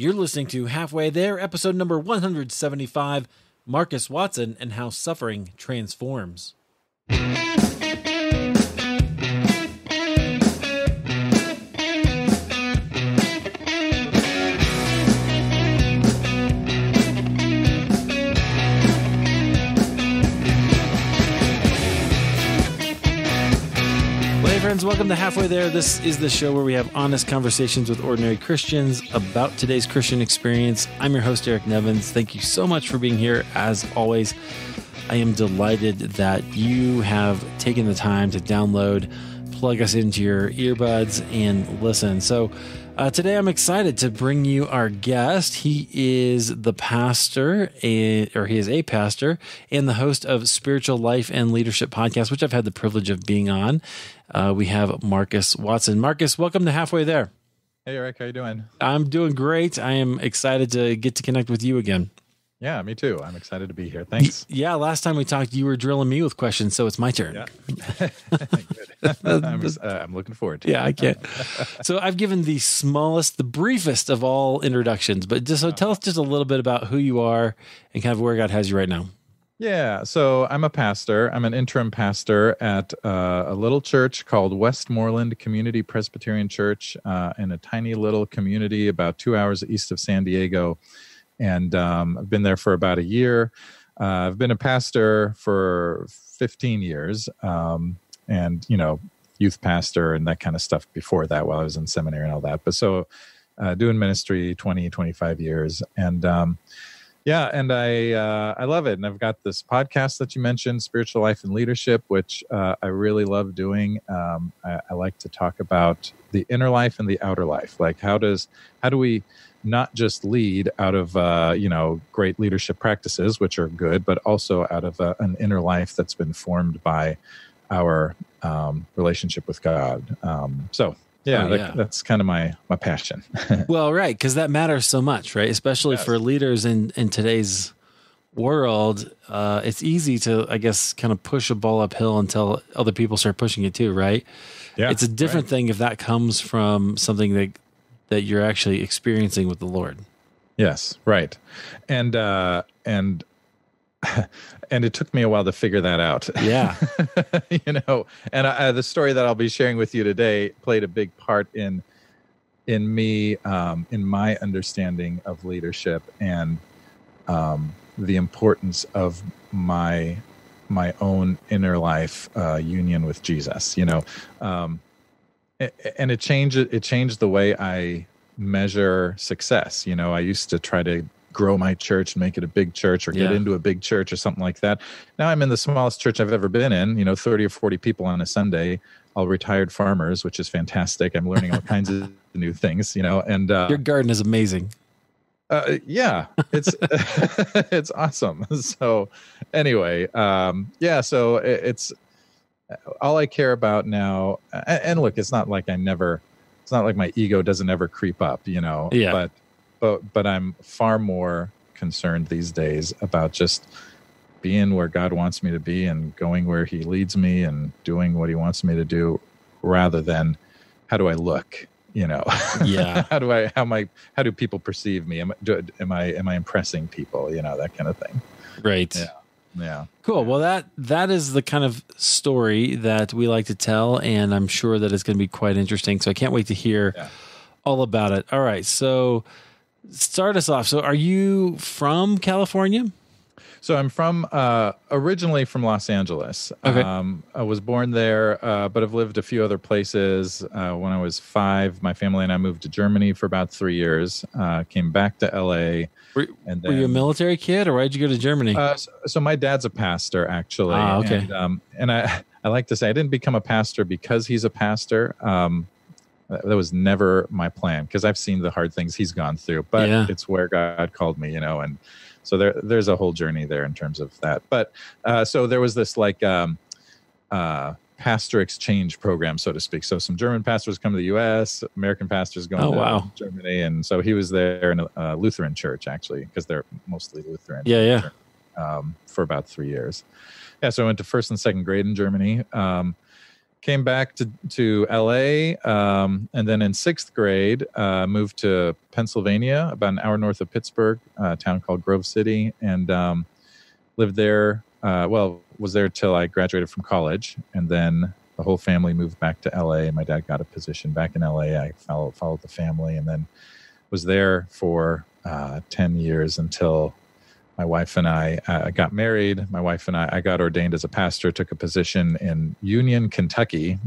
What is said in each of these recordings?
You're listening to Halfway There, episode number 175, Markus Watson and How Suffering Transforms. Friends, welcome to Halfway There. This is the show where we have honest conversations with ordinary Christians about today's Christian experience. I'm your host, Eric Nevins. Thank you so much for being here. As always, I am delighted that you have taken the time to download, plug us into your earbuds, and listen. So today I'm excited to bring you our guest. He is the pastor, he is a pastor, and the host of Spiritual Life and Leadership Podcast, which I've had the privilege of being on. We have Markus Watson. Markus, welcome to Halfway There. Hey, Eric. How you doing? I'm doing great. I am excited to get to connect with you again. Yeah, me too. I'm excited to be here. Thanks. Yeah, last time we talked, you were drilling me with questions, so it's my turn. Yeah. Good. I'm looking forward to it. Yeah, I can't. So I've given the briefest of all introductions, but tell us just a little bit about who you are and kind of where God has you right now. Yeah, so I'm a pastor. I'm an interim pastor at a little church called Westmoreland Community Presbyterian Church in a tiny little community about 2 hours east of San Diego. And I've been there for about a year. I've been a pastor for 15 years and, youth pastor and that kind of stuff before that while I was in seminary and all that. But so doing ministry 25 years. And I love it. And I've got this podcast that you mentioned, Spiritual Life and Leadership, which I really love doing. I like to talk about the inner life and the outer life. Like how do we not just lead out of, great leadership practices, which are good, but also out of an inner life that's been formed by our relationship with God. That's kind of my passion. Well, right, because that matters so much, right? Especially for leaders in today's world. It's easy to, I guess, kind of push a ball uphill until other people start pushing it too, right? Yeah, it's a different thing if that comes from something that you're actually experiencing with the Lord. Yes, right. And and it took me a while to figure that out. Yeah. And the story that I'll be sharing with you today played a big part in me, in my understanding of leadership and the importance of my own inner life union with Jesus, and it changed the way I measure success. I used to try to grow my church and make it a big church or get into a big church or something like that. Now I'm in the smallest church I've ever been in, 30 or 40 people on a Sunday, all retired farmers, which is fantastic. I'm learning all kinds of new things, and your garden is amazing. Yeah, it's it's awesome. So anyway, so it's all I care about now. And look, it's not like my ego doesn't ever creep up, Yeah. But I'm far more concerned these days about just being where God wants me to be and going where He leads me and doing what He wants me to do, rather than how do I look, Yeah. how do people perceive me? Am I impressing people? That kind of thing. Right. Yeah. Cool. Well, that is the kind of story that we like to tell, and I'm sure that it's going to be quite interesting. So I can't wait to hear all about it. All right. So start us off. So are you from California? So I'm originally from Los Angeles. Okay. I was born there, but I've lived a few other places. When I was 5, my family and I moved to Germany for about 3 years, came back to LA. Were you a military kid, or why did you go to Germany? So my dad's a pastor, actually. Okay. And I like to say I didn't become a pastor because he's a pastor. That was never my plan, because I've seen the hard things he's gone through, but it's where God called me, and so there's a whole journey there in terms of that. But so there was this pastor exchange program, so to speak. So some German pastors come to the U.S., American pastors go to Germany, and so he was there in a Lutheran church, actually, because they're mostly Lutheran. Yeah. For about 3 years. Yeah, so I went to first and second grade in Germany. came back to LA, and then in 6th grade, moved to Pennsylvania, about an hour north of Pittsburgh, a town called Grove City, and lived there. Was there till I graduated from college, and then the whole family moved back to LA. My dad got a position back in LA. I followed the family, and then was there for 10 years until my wife and I got married. My wife and I got ordained as a pastor, took a position in Union, Kentucky,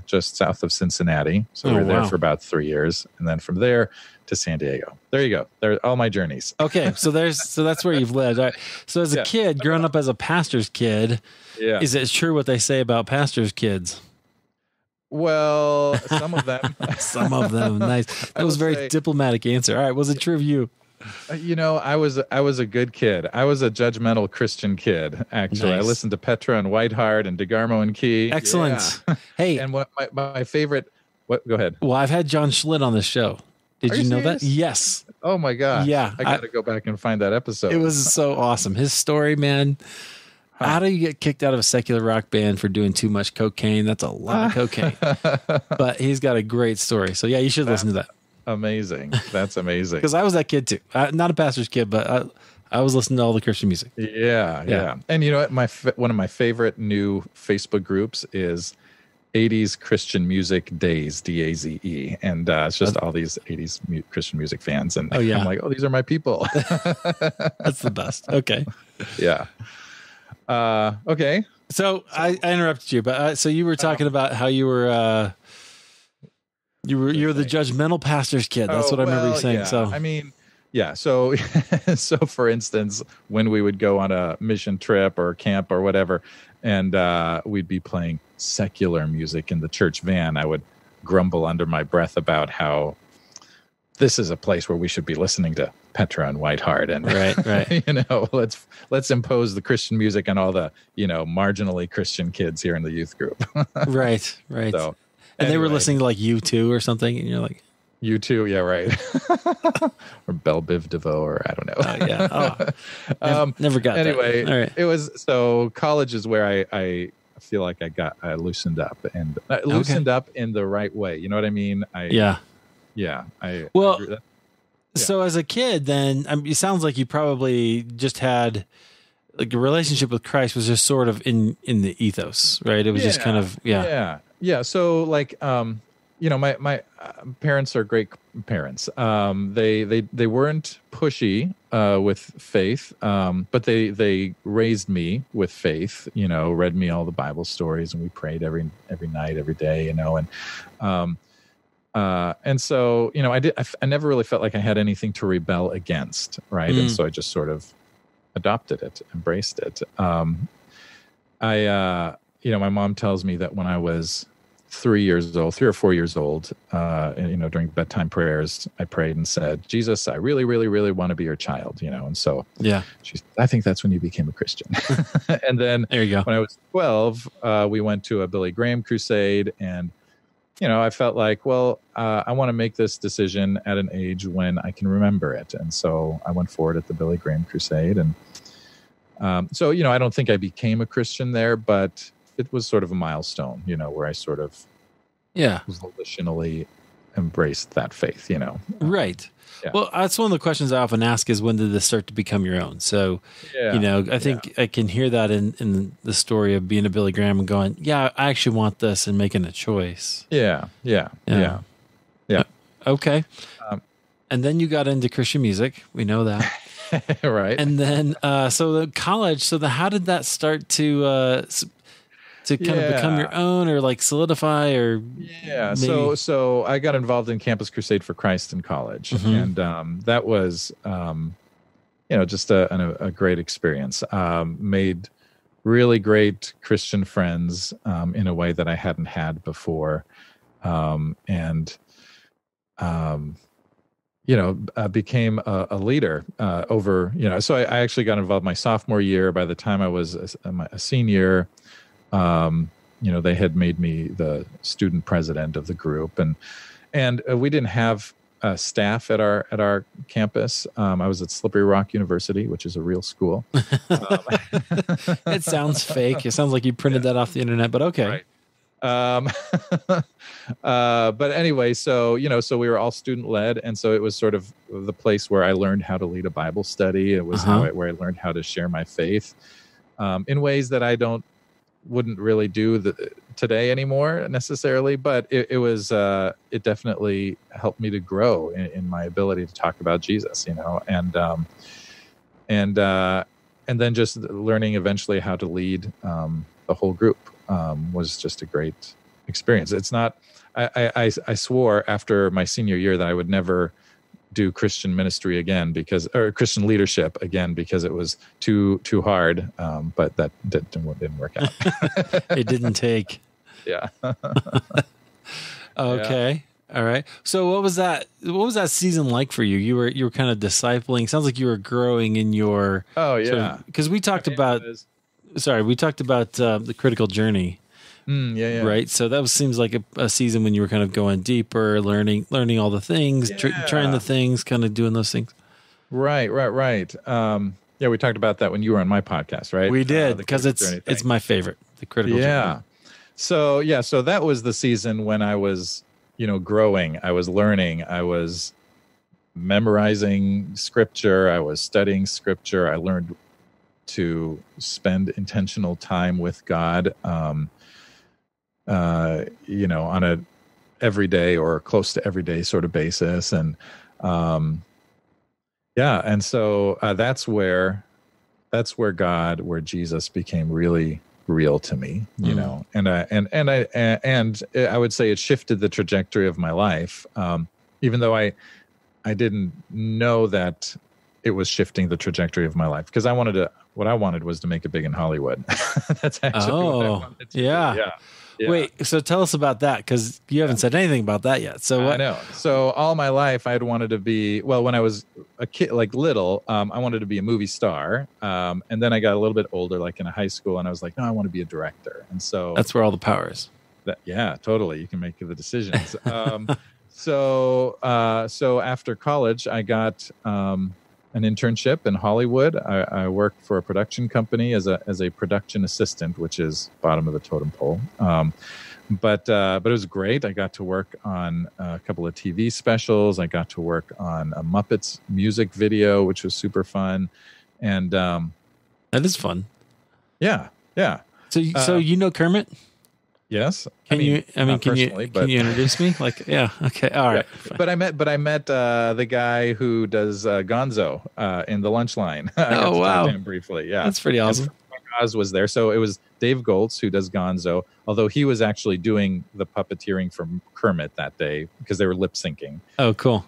just south of Cincinnati. So we were there for about 3 years. And then from there to San Diego. There you go. There are all my journeys. Okay. So that's where you've lived. All right. So as a kid, growing up as a pastor's kid, is it true what they say about pastors' kids? Well, some of them. Some of them. Nice. That was a very diplomatic answer. All right. Was it true of you? I was a good kid. I was a judgmental Christian kid, actually. Nice. I listened to Petra and Whiteheart and DeGarmo and Key. Excellent. Yeah. Hey. And what my favorite, go ahead. Well, I've had John Schlitt on the show. Did you know that? Yes. Oh my gosh. Yeah. I got to go back and find that episode. It was so awesome. His story, man. How do you get kicked out of a secular rock band for doing too much cocaine? That's a lot of cocaine. But he's got a great story. So yeah, you should listen to that. Amazing. That's amazing. Because I was that kid too. Not a pastor's kid, but I was listening to all the Christian music. Yeah. And you know what? One of my favorite new Facebook groups is 80s Christian Music Days, DAZE. And it's just all these 80s Christian music fans. And I'm like, these are my people. That's the best. Okay. Yeah. Okay. So I interrupted you, but so you were talking about how you were you're the judgmental pastor's kid. That's what I remember you saying. Yeah. So I mean, yeah. So for instance, when we would go on a mission trip or camp or whatever, and we'd be playing secular music in the church van, I would grumble under my breath about how this is a place where we should be listening to Petra and Whiteheart, and right. let's impose the Christian music on all the marginally Christian kids here in the youth group. Right. So. And they were listening to like U2 or something, and you're like, U2, yeah, right. Or Belle Biv DeVoe, or I don't know. Oh, yeah. Never got that. Anyway, all right. It was, so college is where I feel like I loosened up, and loosened up in the right way. You know what I mean? So as a kid, then it sounds like you probably just had like a relationship with Christ was just sort of in the ethos, right? It was just kind of Yeah. So like, my parents are great parents. They weren't pushy with faith, but they raised me with faith. Read me all the Bible stories, and we prayed every night, every day. And so I never really felt like I had anything to rebel against, right? And so I just sort of adopted it, embraced it. My mom tells me that when I was 3 or 4 years old, during bedtime prayers, I prayed and said, Jesus, I really, really, really want to be your child, and so I think that's when you became a Christian. And then there you go. When I was 12, we went to a Billy Graham crusade, and I felt like, I want to make this decision at an age when I can remember it. And so I went forward at the Billy Graham crusade. And I don't think I became a Christian there, but it was sort of a milestone, where I sort of volitionally embraced that faith, Right. Yeah. Well, that's one of the questions I often ask is, when did this start to become your own? So, I think I can hear that in the story of being a Billy Graham and going, I actually want this, and making a choice. Yeah. Okay. And then you got into Christian music. We know that. Right. And then, so the college, how did that start to kind of become your own, or like solidify, or maybe... So I got involved in Campus Crusade for Christ in college, and that was just a great experience. Made really great Christian friends in a way that I hadn't had before, became a leader over, so I actually got involved my sophomore year. By the time I was a senior, they had made me the student president of the group, and we didn't have staff at our campus. I was at Slippery Rock University, which is a real school. It sounds fake. It sounds like you printed that off the internet, but okay. Right. Um, but anyway, so we were all student led, and so it was sort of the place where I learned how to lead a Bible study. It was where I learned how to share my faith in ways that I wouldn't really do today anymore necessarily, but it definitely helped me to grow in my ability to talk about Jesus, and then just learning eventually how to lead the whole group was just a great experience. It's not, I swore after my senior year that I would never do Christian ministry again or Christian leadership again, because it was too hard. But that didn't work out. It didn't take. Yeah. Okay. Yeah. All right. So what was that season like for you? You were kind of discipling. Sounds like you were growing in your. Oh yeah. Because we talked about. Sorry, we talked about the critical journey. Yeah. Right. So that seems like a season when you were kind of going deeper, learning all the things, trying the things, kind of doing those things. Right. Yeah, we talked about that when you were on my podcast, right? We did, because it's my favorite, the critical journey. Yeah. So that was the season when I was, growing. I was learning. I was memorizing scripture. I was studying scripture. I learned to spend intentional time with God, on a everyday or close to everyday sort of basis. And, and so that's where Jesus became really real to me, and I would say it shifted the trajectory of my life. Even though I didn't know that it was shifting the trajectory of my life, because what I wanted was to make it big in Hollywood. That's actually what I wanted to do. Yeah. Wait, so tell us about that, because you haven't said anything about that yet. So what? I know. So all my life I'd wanted to be, when I was a kid, like little, I wanted to be a movie star. And then I got a little bit older, like in high school, and I was like, no, I want to be a director. And so that's where all the power is. Yeah, totally. You can make the decisions. So after college, I got an internship in Hollywood. I worked for a production company as a production assistant, which is bottom of the totem pole. But it was great. I got to work on a couple of TV specials. I got to work on a Muppets music video, which was super fun. And that is fun. Yeah. So Kermit? Yes. Can you introduce me? Like, yeah. Okay. All right. Yeah. But I met the guy who does Gonzo in the lunch line. Oh, wow. Him briefly. Yeah. That's pretty awesome. Frank Oz was there. So it was Dave Goltz who does Gonzo, although he was actually doing the puppeteering for Kermit that day because they were lip syncing. Oh, cool.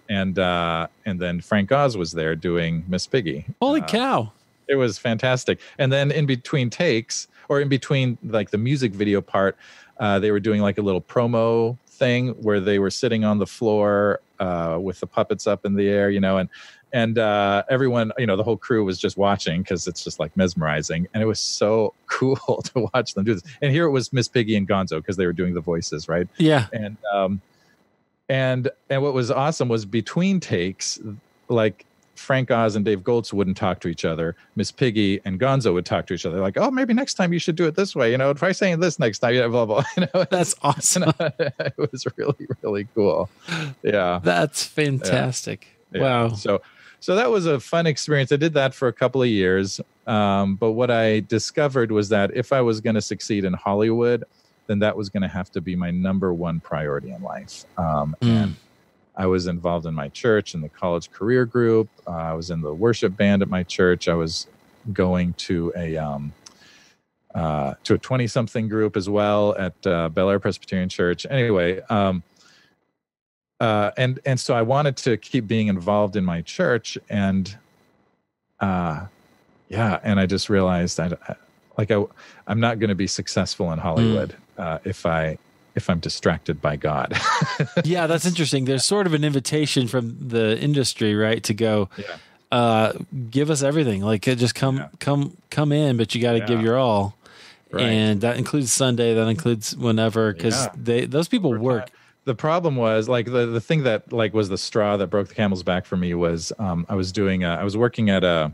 And then Frank Oz was there doing Miss Piggy. Holy cow. It was fantastic. And then in between takes, or in between like the music video part, they were doing like a little promo thing where they were sitting on the floor with the puppets up in the air, and everyone, the whole crew was just watching because it's just like mesmerizing. And it was so cool to watch them do this. And here it was Miss Piggy and Gonzo because they were doing the voices, right? Yeah. And what was awesome was between takes, like Frank Oz and Dave Goltz wouldn't talk to each other. Miss Piggy and Gonzo would talk to each other. Like, oh, maybe next time you should do it this way. Try saying this next time. Blah, blah. That's awesome. It was really, really cool. Yeah. That's fantastic. Yeah. Wow. So that was a fun experience. I did that for a couple of years. But what I discovered was that if I was going to succeed in Hollywood, then that was going to have to be my number one priority in life. And I was involved in my church in the college career group. I was in the worship band at my church. I was going to a 20-something group as well at Bel Air Presbyterian Church. Anyway, and so I wanted to keep being involved in my church, and and I just realized I'm not going to be successful in Hollywood if I'm distracted by God. Yeah, that's interesting. There's sort of an invitation from the industry, right, to go, give us everything. Like, just come in, but you got to give your all. Right. And that includes Sunday. That includes whenever, because those people work. The problem was like the thing that like was the straw that broke the camel's back for me was I was working at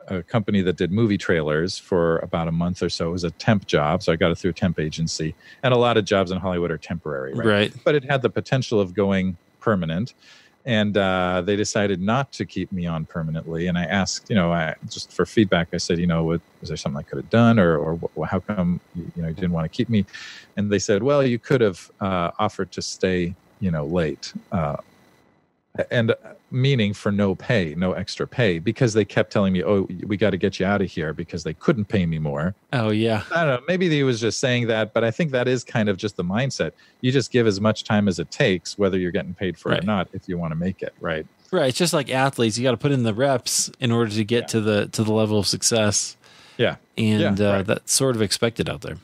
a company that did movie trailers for about a month or so. It was a temp job, so I got it through a temp agency. And a lot of jobs in Hollywood are temporary, right? But it had the potential of going permanent. And they decided not to keep me on permanently. And I asked, just for feedback, I said, was there something I could have done, or how come you didn't want to keep me? And they said, well, you could have offered to stay, late, and meaning for no pay, no extra pay, because they kept telling me, oh, we got to get you out of here, because they couldn't pay me more. Oh, yeah. I don't know. Maybe he was just saying that, but I think that is kind of just the mindset. You just give as much time as it takes, whether you're getting paid for it or not, if you want to make it, right? Right. It's just like athletes. You got to put in the reps in order to get to the level of success. Yeah. And that's sort of expected out there,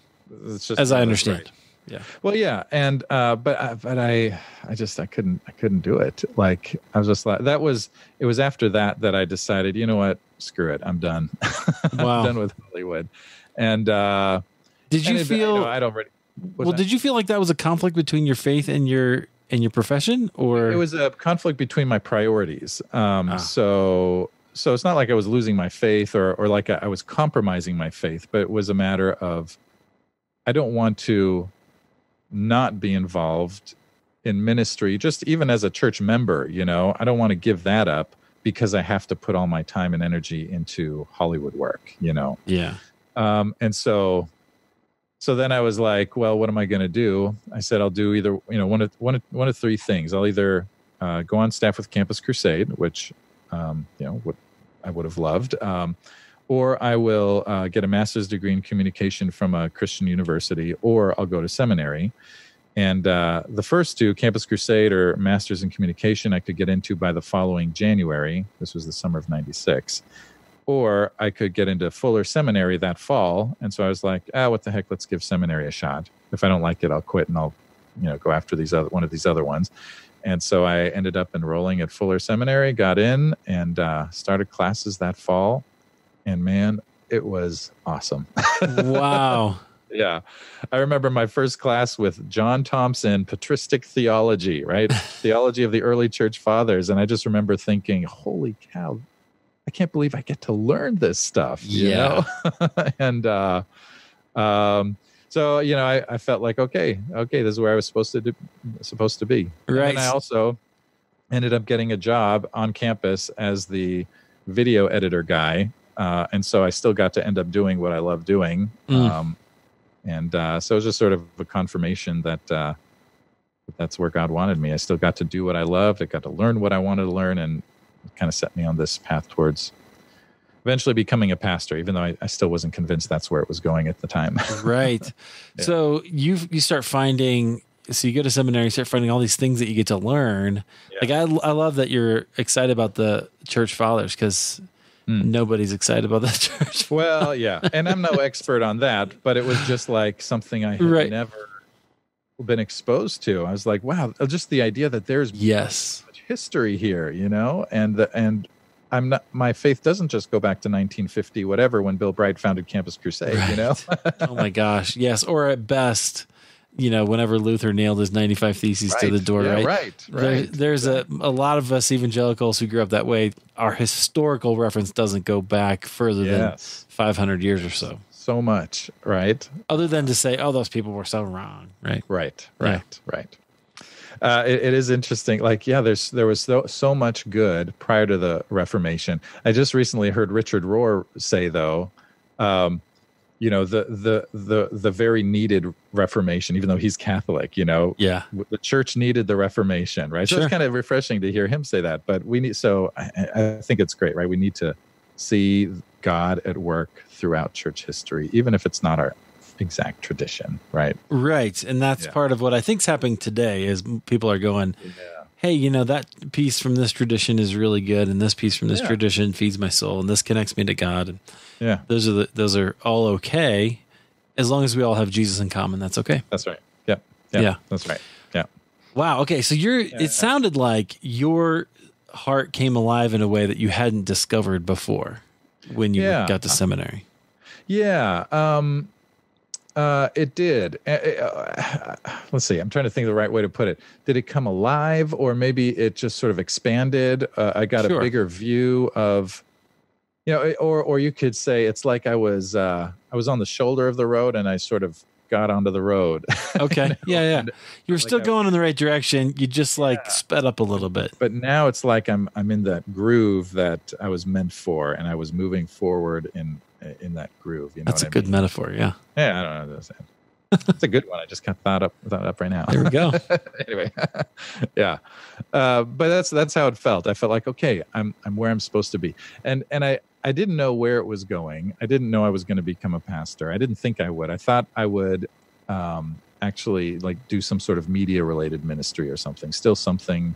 as I understand. Right. Yeah. Well, yeah. And, but I couldn't do it. Like, I was just like, it was after that I decided, you know what, screw it. I'm done. Wow. I'm done with Hollywood. And, did you feel, did you feel like that was a conflict between your faith and your profession, or? It was a conflict between my priorities. So it's not like I was losing my faith or like I was compromising my faith, but it was a matter of, I don't want to not be involved in ministry, just even as a church member, I don't want to give that up because I have to put all my time and energy into Hollywood work, Yeah. And so then I was like, well, what am I going to do? I said, I'll do either, one of three things. I'll either go on staff with Campus Crusade, which, what I would have loved, or I will get a master's degree in communication from a Christian university, or I'll go to seminary. And the first two, Campus Crusade or master's in communication, I could get into by the following January. This was the summer of '96. Or I could get into Fuller Seminary that fall. And so I was like, what the heck, let's give seminary a shot. If I don't like it, I'll quit and I'll go after one of these other ones. And so I ended up enrolling at Fuller Seminary, got in, and started classes that fall. And man, it was awesome. Wow. Yeah. I remember my first class with John Thompson, patristic theology, right? Theology of the early church fathers. And I just remember thinking, holy cow, I can't believe I get to learn this stuff. You know? And so, I felt like, okay, this is where I was supposed to be. Right. And I also ended up getting a job on campus as the video editor guy. And so I still got to end up doing what I love doing. So it was just sort of a confirmation that that's where God wanted me. I still got to do what I loved. I got to learn what I wanted to learn, and it kind of set me on this path towards eventually becoming a pastor, even though I still wasn't convinced that's where it was going at the time. Right. Yeah. So you start finding, so you go to seminary, you start finding all these things that you get to learn. Yeah. Like I love that you're excited about the church fathers, because nobody's excited about that church. Well, yeah. And I'm no expert on that, but it was just like something I had never been exposed to. I was like, wow, just the idea that there's so much history here, and I'm not, my faith doesn't just go back to 1950, whatever, when Bill Bright founded Campus Crusade, Oh my gosh. Yes. Or at best, whenever Luther nailed his 95 Theses to the door, right? There's a lot of us evangelicals who grew up that way. Our historical reference doesn't go back further than 500 years or so. So much, right? Other than to say, oh, those people were so wrong, right? Right. It is interesting. Like, there was so much good prior to the Reformation. I just recently heard Richard Rohr say, though, the very needed Reformation, even though he's Catholic, the church needed the Reformation, right? So it's kind of refreshing to hear him say that. But I think it's great, right? We need to see God at work throughout church history, even if it's not our exact tradition, right? Right. And that's part of what I think's happening today is people are going, hey, that piece from this tradition is really good, and this piece from this tradition feeds my soul, and this connects me to God. And those are all okay, as long as we all have Jesus in common. That's okay. That's right. Yeah. That's right. Yeah. Wow. Okay. So it sounded like your heart came alive in a way that you hadn't discovered before when you got to seminary. Yeah. It did. Let's see. I'm trying to think of the right way to put it. Did it come alive, or maybe it just sort of expanded? I got a bigger view of, or you could say it's like I was on the shoulder of the road and I sort of got onto the road. Okay. Yeah. And You were still going in the right direction. You just sped up a little bit. But now it's like I'm in that groove that I was meant for, and I was moving forward in that groove. That's a good metaphor. Yeah. Yeah, I don't know. It's a good one. I just kind of thought up right now. There we go. Anyway, yeah. But that's how it felt. I felt like, okay, I'm where I'm supposed to be, and I didn't know where it was going. I didn't know I was going to become a pastor. I didn't think I would. I thought I would actually do some sort of media related ministry or something. Still something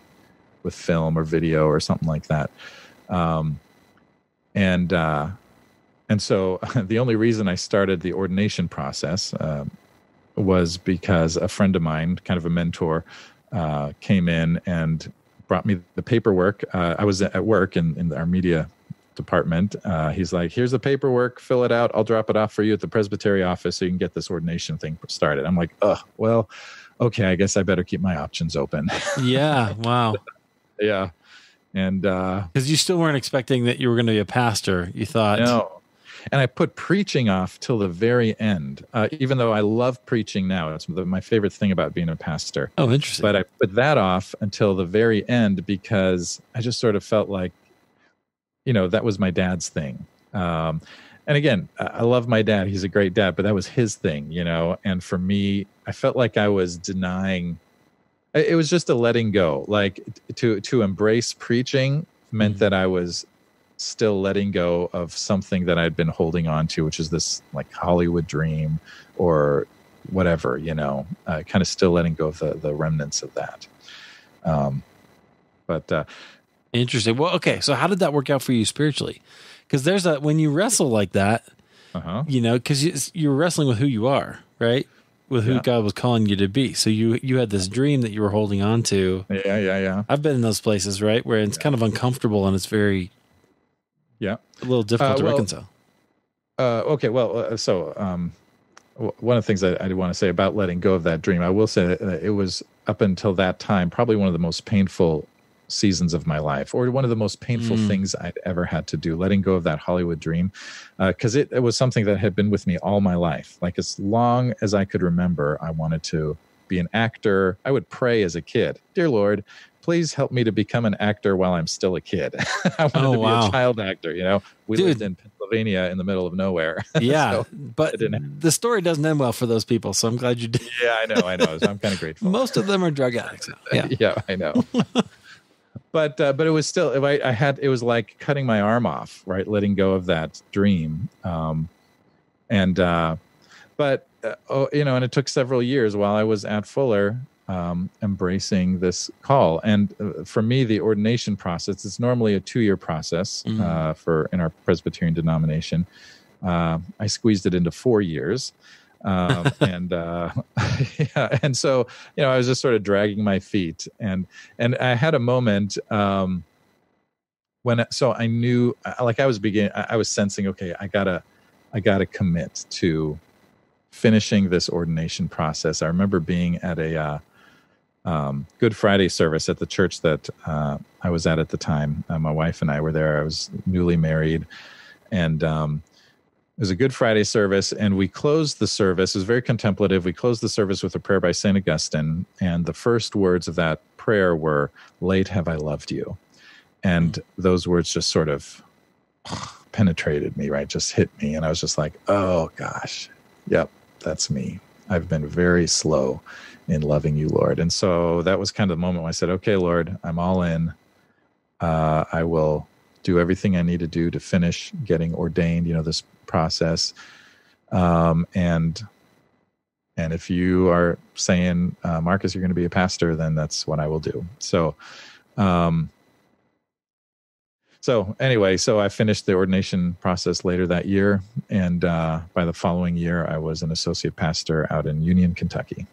with film or video or something like that. And so the only reason I started the ordination process was because a friend of mine, kind of a mentor, came in and brought me the paperwork. I was at work in our media department. He's like, here's the paperwork, fill it out. I'll drop it off for you at the presbytery office so you can get this ordination thing started. I'm like, well, okay, I guess I better keep my options open. Yeah. Wow. Yeah. And because you still weren't expecting that you were going to be a pastor. You thought, no. And I put preaching off till the very end, even though I love preaching now. It's my favorite thing about being a pastor. Oh, interesting. But I put that off until the very end because I just sort of felt like, that was my dad's thing. And again, I love my dad. He's a great dad, but that was his thing, And for me, I felt like I was denying. It was just a letting go. Like to embrace preaching meant that I was still letting go of something that I'd been holding on to, which is this like Hollywood dream or whatever, kind of still letting go of the remnants of that. But interesting. Well, okay. So how did that work out for you spiritually? Because when you wrestle like that, because you're wrestling with who you are, right? With who God was calling you to be. So you had this dream that you were holding on to. Yeah. I've been in those places, right? Where it's kind of uncomfortable and it's very, a little difficult to reconcile. Okay. Well, so one of the things I want to say about letting go of that dream, I will say that it was up until that time, probably one of the most painful seasons of my life, or one of the most painful things I'd ever had to do, letting go of that Hollywood dream, because it was something that had been with me all my life. Like as long as I could remember, I wanted to be an actor. I would pray as a kid, dear Lord, please help me to become an actor while I'm still a kid. I wanted to be a child actor. We lived in Pennsylvania in the middle of nowhere. Yeah, so but the story doesn't end well for those people, so I'm glad you did. Yeah, I know. So I'm kind of grateful. Most of them are drug addicts. Yeah, I know. But it was still, it was like cutting my arm off, right? Letting go of that dream. And it took several years while I was at Fuller, embracing this call. And for me, the ordination process, it's normally a 2-year process, in our Presbyterian denomination. I squeezed it into 4 years. And so, I was just sort of dragging my feet, and I had a moment, so I knew, like I was sensing, okay, I gotta commit to finishing this ordination process. I remember being at a, Good Friday service at the church that, I was at the time. My wife and I were there. I was newly married, and, it was a Good Friday service, and we closed the service. It was very contemplative. We closed the service with a prayer by St. Augustine, and the first words of that prayer were, "Late have I loved you." And those words just sort of penetrated me, right? Just hit me, and I was just like, oh, gosh, yep, that's me. I've been very slow in loving you, Lord. And so that was kind of the moment when I said, okay, Lord, I'm all in. I will do everything I need to do to finish getting ordained, this process. And if you are saying, Marcus, you're going to be a pastor, then that's what I will do. So anyway, I finished the ordination process later that year. And by the following year, I was an associate pastor out in Union, Kentucky.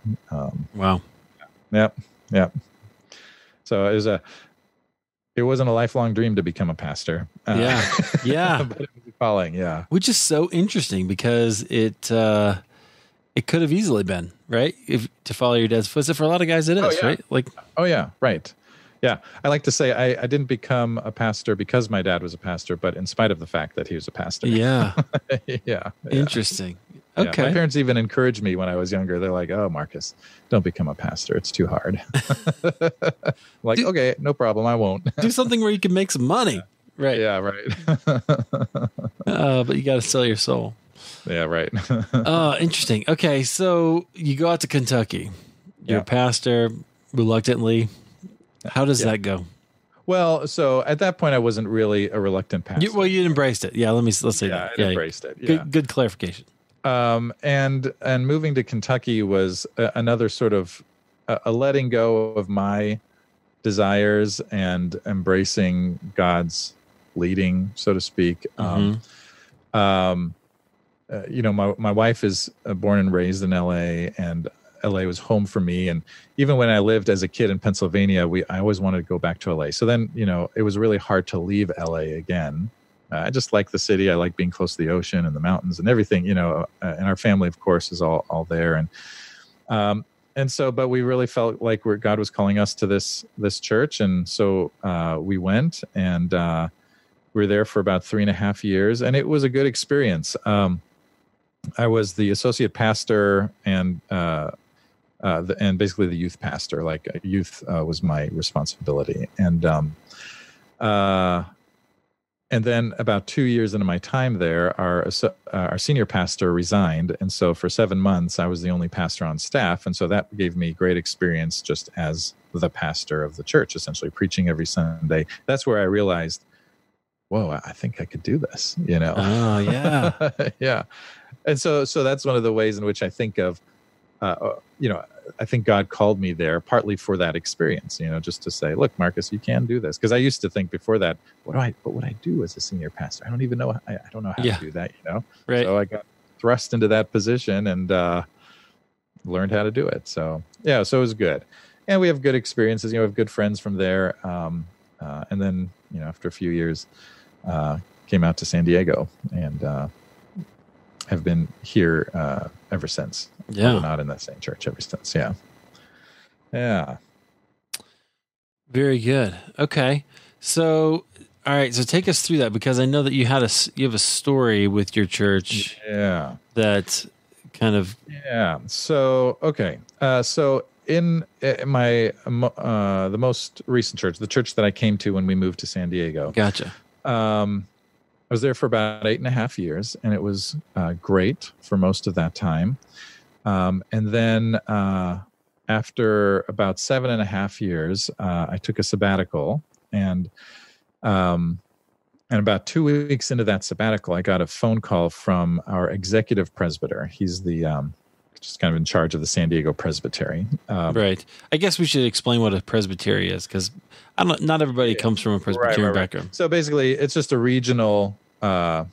Wow. Yep. So it wasn't a lifelong dream to become a pastor. Yeah. But it was a calling, yeah. Which is so interesting because it could have easily been, right? To follow your dad's footsteps. For a lot of guys, it is, right? Oh, yeah, right. Yeah, I like to say I didn't become a pastor because my dad was a pastor, but in spite of the fact that he was a pastor. Yeah. Yeah. Interesting. Yeah. Okay. My parents even encouraged me when I was younger. They're like, "Oh, Marcus, don't become a pastor. It's too hard." Like, okay, no problem. I won't. Do something where you can make some money. Right. Yeah, right. But you got to sell your soul. Yeah, right. Interesting. Okay, so you go out to Kentucky. You're a pastor, reluctantly. How does that go? Well, so at that point, I wasn't really a reluctant pastor. You embraced it. Yeah, let's say that. I embraced it. Yeah. Good clarification. And moving to Kentucky was another sort of a letting go of my desires and embracing God's leading, so to speak. My wife is born and raised in L.A., and L.A. was home for me. And even when I lived as a kid in Pennsylvania, I always wanted to go back to L.A. So then, it was really hard to leave L.A. again. I just like the city. I like being close to the ocean and the mountains and everything, and our family, of course, is all there. But we really felt like God was calling us to this church. And so we went, and we were there for about 3.5 years, and it was a good experience. I was the associate pastor and basically the youth pastor. Like youth was my responsibility. And then about 2 years into my time there, our senior pastor resigned. And so for 7 months, I was the only pastor on staff. And so that gave me great experience just as the pastor of the church, essentially preaching every Sunday. That's where I realized, whoa, I think I could do this, Oh, yeah. Yeah. And so that's one of the ways in which I think of, I think God called me there partly for that experience, just to say, look, Marcus, you can do this. Because I used to think before that, what would I do as a senior pastor? I don't even know. I don't know how to do that, Right. So I got thrust into that position and learned how to do it. So, yeah, so it was good. And we have good experiences. We have good friends from there. And then, after a few years, came out to San Diego and have been here ever since. Yeah. Not in that same church ever since. Yeah. Yeah. Very good. Okay. So, all right. So take us through that, because I know that you have a story with your church. Yeah. That kind of. Yeah. So, okay. So in my, the most recent church, the church that I came to when we moved to San Diego. Gotcha. I was there for about 8.5 years, and it was great for most of that time. And then after about 7.5 years, I took a sabbatical, and about 2 weeks into that sabbatical, I got a phone call from our executive presbyter. He's the just kind of in charge of the San Diego Presbytery. Right. I guess we should explain what a presbytery is, because not everybody comes from a Presbyterian background. So basically, it's just a regional, what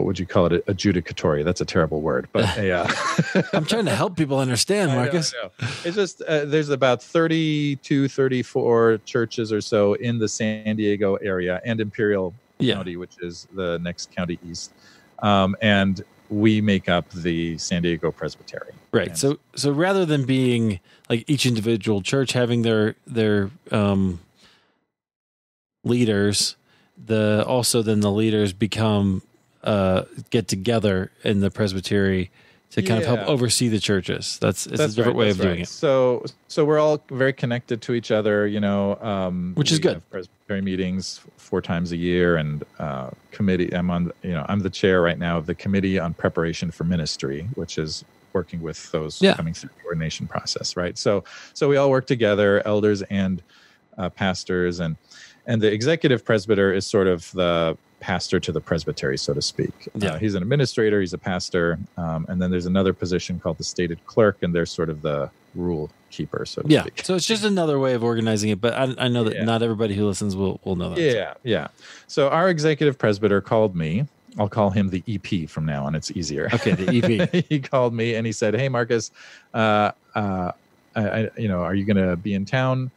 would you call it? Adjudicatory. That's a terrible word, but I'm trying to help people understand, Marcus. I know. It's just there's about 32, 34 churches or so in the San Diego area and Imperial County, which is the next county east, and we make up the San Diego Presbytery. Right. And so rather than being like each individual church having their leaders, the leaders become get together in the presbytery to kind of help oversee the churches. That's a different way of doing it. So we're all very connected to each other, which is good. Presbytery meetings 4 times a year, and committee. I'm the chair right now of the Committee on Preparation for Ministry, which is working with those coming through the ordination process, right? So we all work together, elders and pastors, and the executive presbyter is sort of the pastor to the presbytery, so to speak. He's an administrator, he's a pastor, and then there's another position called the stated clerk, and they're sort of the rule keeper, so to speak. So it's just another way of organizing it, but I know that not everybody who listens will know that. Yeah. So our executive presbyter called me. I'll call him the EP from now on. It's easier. Okay, the EP. He called me and he said, "Hey, Marcus, are you going to be in town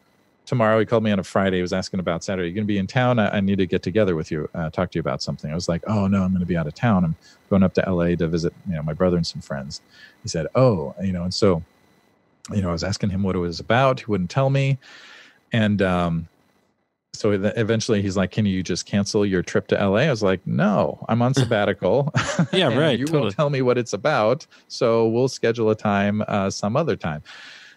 tomorrow?" He called me on a Friday. He was asking about Saturday. "You're going to be in town? I need to get together with you, talk to you about something." I was like, "Oh, no, I'm going to be out of town. I'm going up to LA to visit, my brother and some friends." He said, "Oh," and so I was asking him what it was about. He wouldn't tell me. And so eventually he's like, can you just cancel your trip to LA? I was like, no, I'm on sabbatical. Yeah, right. You totally. won't tell me what it's about. So we'll schedule a time some other time.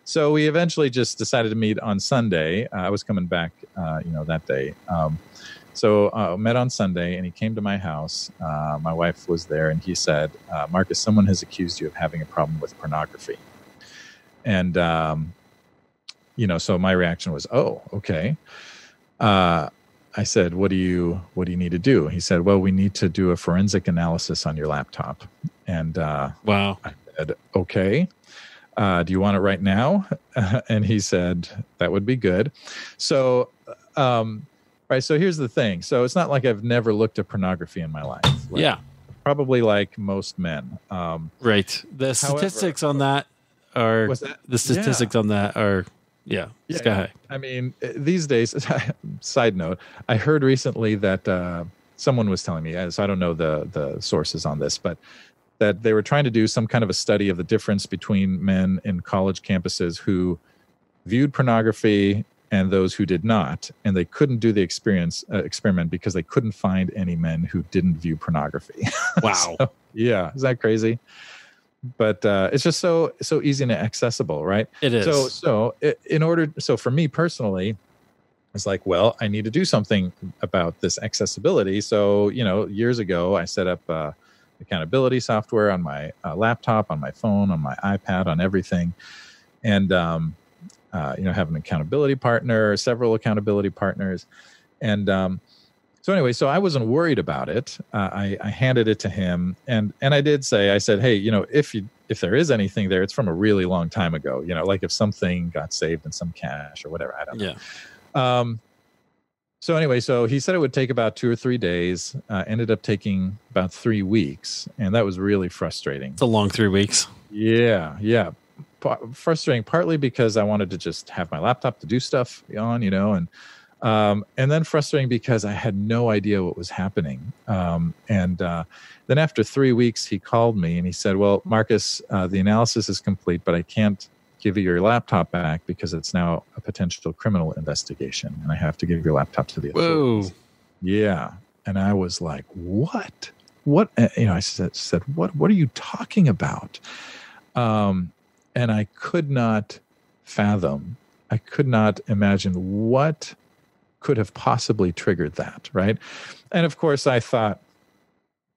So we eventually just decided to meet on Sunday. I was coming back, that day. So met on Sunday, and he came to my house. My wife was there, and he said, Marcus, someone has accused you of having a problem with pornography. And, so my reaction was, oh, okay. I said, what do you need to do? He said, well, we need to do a forensic analysis on your laptop. And wow. I said, okay. Do you want it right now? And he said, that would be good. So, right. So here's the thing. So it's not like I've never looked at pornography in my life. Yeah. Probably like most men. Right. The statistics on that are, yeah, sky high. I mean, these days, side note, I heard recently that someone was telling me, so I don't know the sources on this, but that they were trying to do some kind of a study of the difference between men in college campuses who viewed pornography and those who did not. And they couldn't do the experiment because they couldn't find any men who didn't view pornography. Wow. So, yeah. Is that crazy? But it's just so easy and accessible, right? It is. So for me personally, it's like, well, I need to do something about this accessibility. So, years ago, I set up accountability software on my laptop, on my phone, on my iPad, on everything. And, have an accountability partner, several accountability partners. And so anyway, so I wasn't worried about it. I handed it to him, and I did say, I said, hey, if there is anything there, it's from a really long time ago. Like if something got saved in some cache or whatever, I don't know. Yeah. So anyway, so he said it would take about 2 or 3 days. Ended up taking about 3 weeks, and that was really frustrating. It's a long 3 weeks. Yeah. Frustrating, partly because I wanted to just have my laptop to do stuff on, and then frustrating because I had no idea what was happening. And then after 3 weeks, he called me and he said, well, Marcus, the analysis is complete, but I can't give you your laptop back because it's now a potential criminal investigation, and I have to give your laptop to the authorities. Whoa. Yeah. And I was like, what? I said, what are you talking about? And I could not fathom, I could not imagine what could have possibly triggered that, right? And of course, I thought,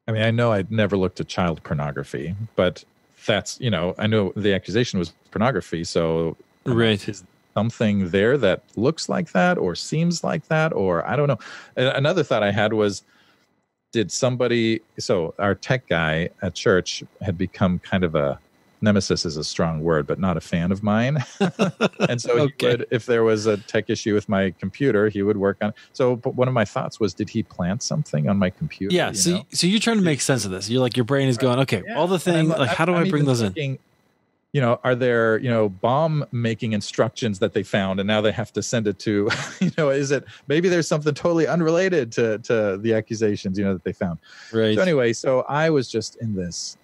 I know I'd never looked at child pornography, but that's, I know the accusation was pornography, so right. Is something there that looks like that or seems like that, or I don't know. Another thought I had was, so our tech guy at church had become kind of a, nemesis is a strong word, but not a fan of mine. And so okay. He would, if there was a tech issue with my computer, he would work on it. So one of my thoughts was, did he plant something on my computer? Yeah. So you're trying to make sense of this. You're like, your brain is going, okay, all the things, how do I bring those in? Are there, bomb making instructions that they found and now they have to send it to, is it, maybe there's something totally unrelated to the accusations, that they found. Right. So anyway, so I was just in this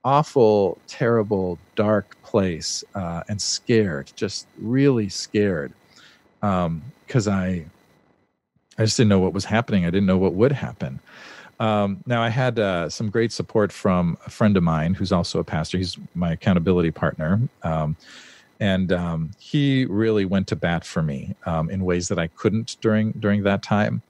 awful, terrible, dark place, and scared, just really scared, because I just didn't know what was happening. I didn't know what would happen. Now, I had some great support from a friend of mine who's also a pastor. He's my accountability partner, and he really went to bat for me in ways that I couldn't during that time.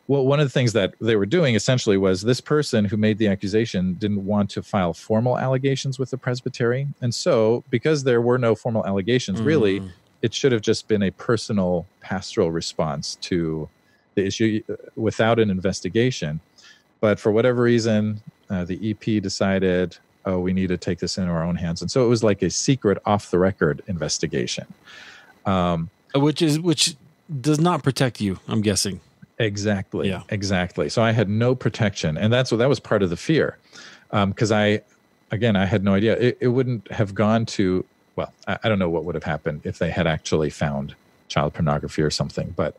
Well, one of the things that they were doing essentially was, this person who made the accusation didn't want to file formal allegations with the presbytery. And so, because there were no formal allegations, really, it should have just been a personal pastoral response to the issue without an investigation. But for whatever reason, the EP decided, oh, we need to take this into our own hands. And so it was like a secret off-the-record investigation. Which does not protect you, I'm guessing. Exactly. Yeah. Exactly. So I had no protection, and that was part of the fear, because I had no idea. It wouldn't have gone to, well, I don't know what would have happened if they had actually found child pornography or something, but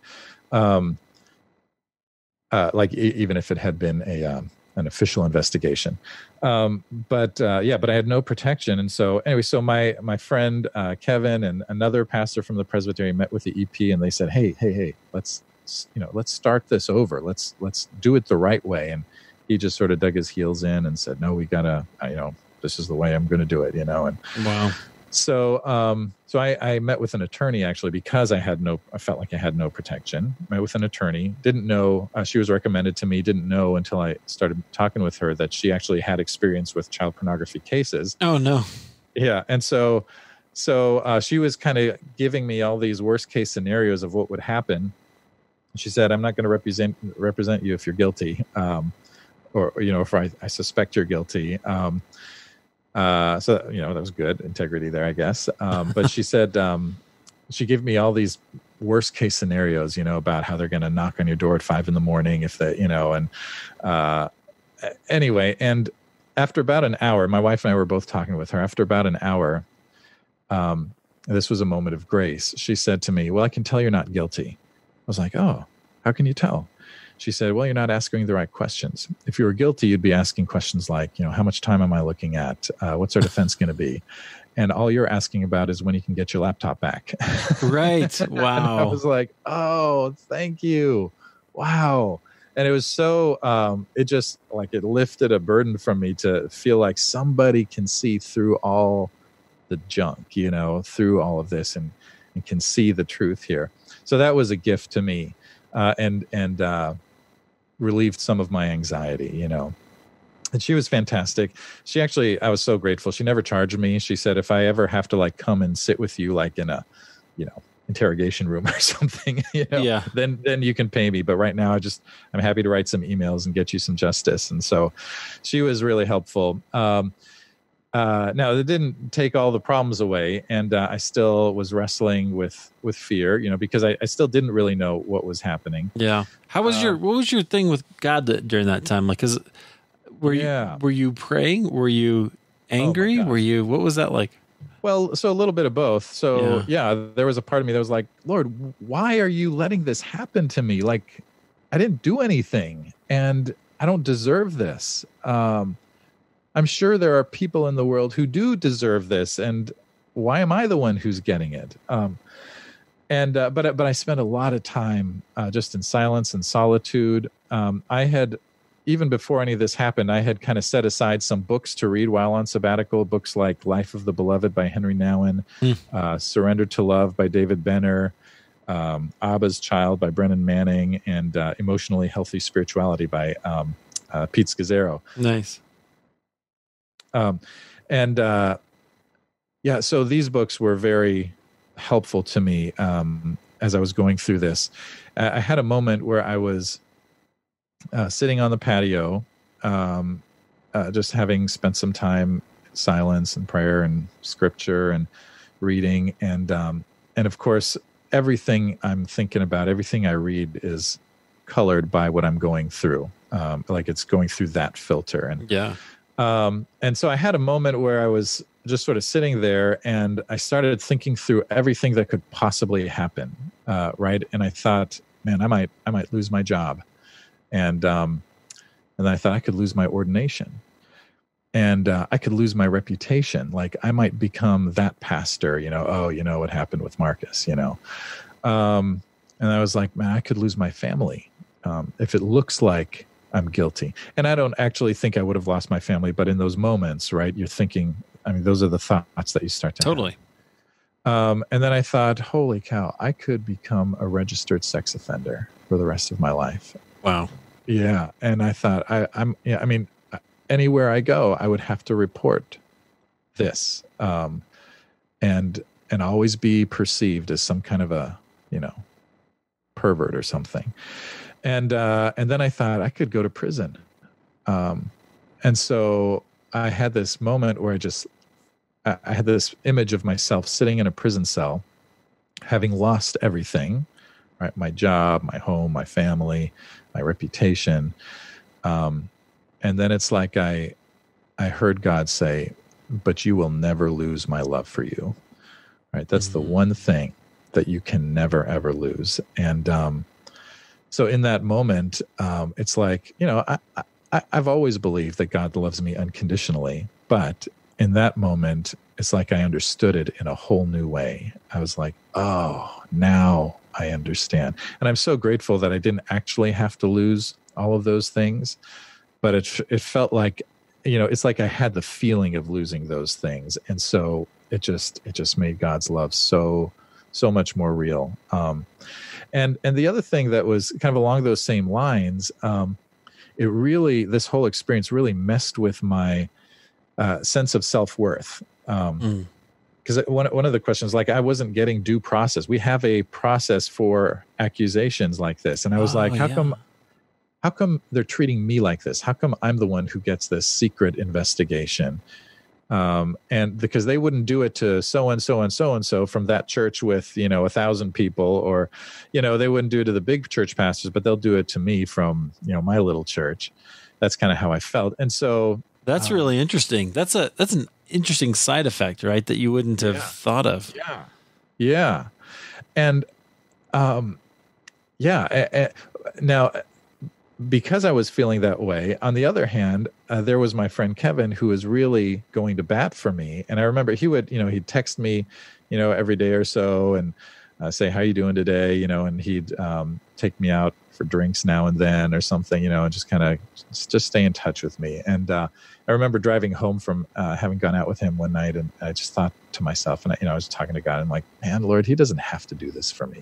like even if it had been an official investigation. But I had no protection. And so anyway, so my friend Kevin and another pastor from the Presbytery met with the EP, and they said, hey, let's start this over. Let's do it the right way. And he just sort of dug his heels in and said, no, we gotta, this is the way I'm going to do it, And wow. So I met with an attorney, actually, because I felt like I had no protection. Met with an attorney, didn't know, she was recommended to me, didn't know until I started talking with her that she actually had experience with child pornography cases. Oh, no. Yeah. And so she was kind of giving me all these worst case scenarios of what would happen. She said, I'm not going to represent you if you're guilty, or if I suspect you're guilty. So that was good integrity there, I guess. But she said, she gave me all these worst case scenarios, about how they're going to knock on your door at 5 a.m. if they, anyway. And after about an hour, my wife and I were both talking with her. After about an hour, this was a moment of grace. She said to me, well, I can tell you're not guilty. I was like, oh, how can you tell? She said, well, you're not asking the right questions. If you were guilty, you'd be asking questions like, how much time am I looking at? What's our defense going to be? And all you're asking about is when you can get your laptop back. Right. Wow. And I was like, oh, thank you. Wow. And it was so, it lifted a burden from me to feel like somebody can see through all the junk, through all of this and can see the truth here. So that was a gift to me. And relieved some of my anxiety, And she was fantastic. She actually, I was so grateful. She never charged me. She said, if I ever have to come and sit with you, in a, interrogation room or something, yeah. then you can pay me. But right now I'm happy to write some emails and get you some justice. And so she was really helpful. Now, it didn't take all the problems away, and I still was wrestling with fear, because I still didn't really know what was happening. Yeah. What was your thing with God during that time? Were you praying? Were you angry? What was that like? Well, so a little bit of both. So there was a part of me that was like, Lord, why are you letting this happen to me? I didn't do anything, and I don't deserve this. I'm sure there are people in the world who do deserve this, and why am I the one who's getting it? But I spent a lot of time just in silence and solitude. I had, even before any of this happened, I had kind of set aside some books to read while on sabbatical, books like Life of the Beloved by Henry Nouwen, Surrender to Love by David Benner, Abba's Child by Brennan Manning, and Emotionally Healthy Spirituality by Pete Scazzaro. Nice. So these books were very helpful to me as I was going through this. I had a moment where I was sitting on the patio, just having spent some time in silence and prayer and scripture and reading, and of course, everything I'm thinking about, everything I read is colored by what I'm going through, it's going through that filter. And yeah. And so I had a moment where I was just sort of sitting there, and I started thinking through everything that could possibly happen. Right. And I thought, man, I might lose my job. And then I thought I could lose my ordination, and I could lose my reputation. I might become that pastor, what happened with Marcus, and I was like, man, I could lose my family. If it looks like I'm guilty. And I don't actually think I would have lost my family, but in those moments, right, you're thinking, those are the thoughts that you start to totally have. And then I thought, holy cow, I could become a registered sex offender for the rest of my life. Wow. Yeah. And I thought, anywhere I go, I would have to report this, and always be perceived as some kind of a, pervert or something. And then I thought I could go to prison. And so I had this moment where I had this image of myself sitting in a prison cell, having lost everything, right? My job, my home, my family, my reputation. And then it's like I heard God say, but you will never lose my love for you, right? That's the one thing that you can never, ever lose. And so in that moment, it's like, I've always believed that God loves me unconditionally, but in that moment, it's like I understood it in a whole new way. I was like, oh, now I understand. And I'm so grateful that I didn't actually have to lose all of those things, but it felt like, it's like I had the feeling of losing those things. And so it just made God's love so much more real. And the other thing that was kind of along those same lines, this whole experience really messed with my sense of self-worth. Because one of the questions, like, I wasn't getting due process. We have a process for accusations like this. And I was how come they're treating me like this? How come I'm the one who gets this secret investigation? And because they wouldn't do it to so-and-so and so-and-so from that church with, 1,000 people, or, they wouldn't do it to the big church pastors, but they'll do it to me from, my little church. That's kind of how I felt. And so that's really interesting. That's an interesting side effect, right? That you wouldn't have thought of. Yeah. Yeah. And, now, because I was feeling that way, on the other hand, there was my friend Kevin, who was really going to bat for me. And I remember he would, he'd text me, every day or so and say, how you doing today? And he'd take me out for drinks now and then or something, and just kind of just stay in touch with me. And I remember driving home from having gone out with him one night, and I just thought to myself, and I was talking to God, and I'm like, man, Lord, he doesn't have to do this for me.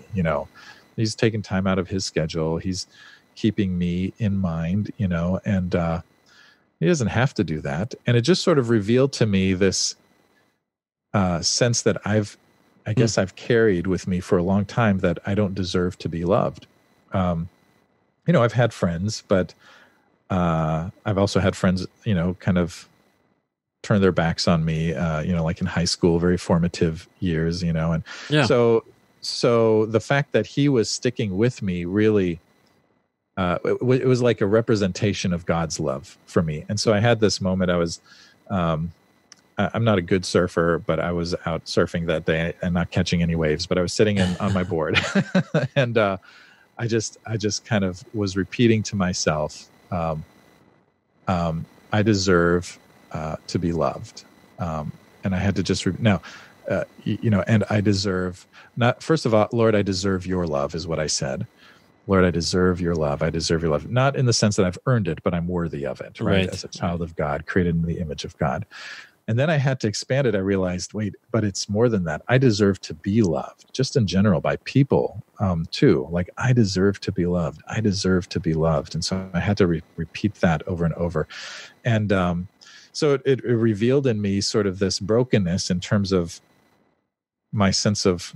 He's taking time out of his schedule. He's keeping me in mind, and he doesn't have to do that. And it just sort of revealed to me this sense that I guess I've carried with me for a long time, that I don't deserve to be loved. I've had friends, but I've also had friends, kind of turn their backs on me, like in high school, very formative years, and so the fact that he was sticking with me really, it was like a representation of God's love for me. And so I had this moment. I was, I'm not a good surfer, but I was out surfing that day and not catching any waves, but I was sitting on my board and, I just kind of was repeating to myself, I deserve, to be loved. And I had to just, and I deserve not, first of all, Lord, I deserve your love is what I said. Lord, I deserve your love. I deserve your love. Not in the sense that I've earned it, but I'm worthy of it, right? As a child of God, created in the image of God. And then I had to expand it. I realized, wait, but it's more than that. I deserve to be loved, just in general, by people too. Like, I deserve to be loved. I deserve to be loved. And so I had to repeat that over and over. And so it revealed in me sort of this brokenness in terms of my sense of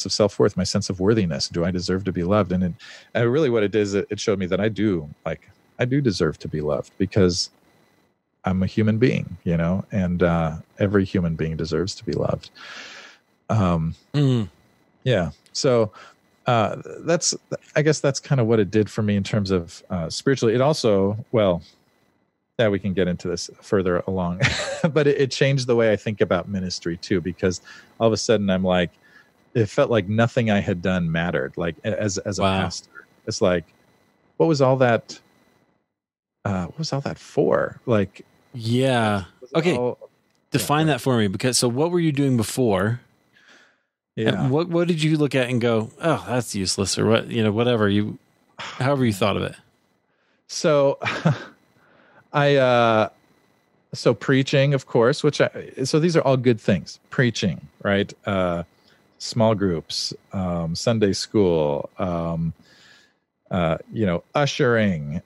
self-worth, my sense of worthiness. Do I deserve to be loved? And really what it is, it showed me that I do deserve to be loved, because I'm a human being, and every human being deserves to be loved. Yeah. So I guess that's kind of what it did for me in terms of spiritually. It also, we can get into this further along, but it changed the way I think about ministry too, because all of a sudden I'm like, it felt like nothing I had done mattered. Like as a pastor, it's like, what was all that for? Like, yeah. Okay. Define that for me, because so what were you doing before? Yeah. And what did you look at and go, oh, that's useless, or what, whatever however you thought of it. So so preaching, of course, so these are all good things. Preaching, right? Small groups, Sunday school, ushering,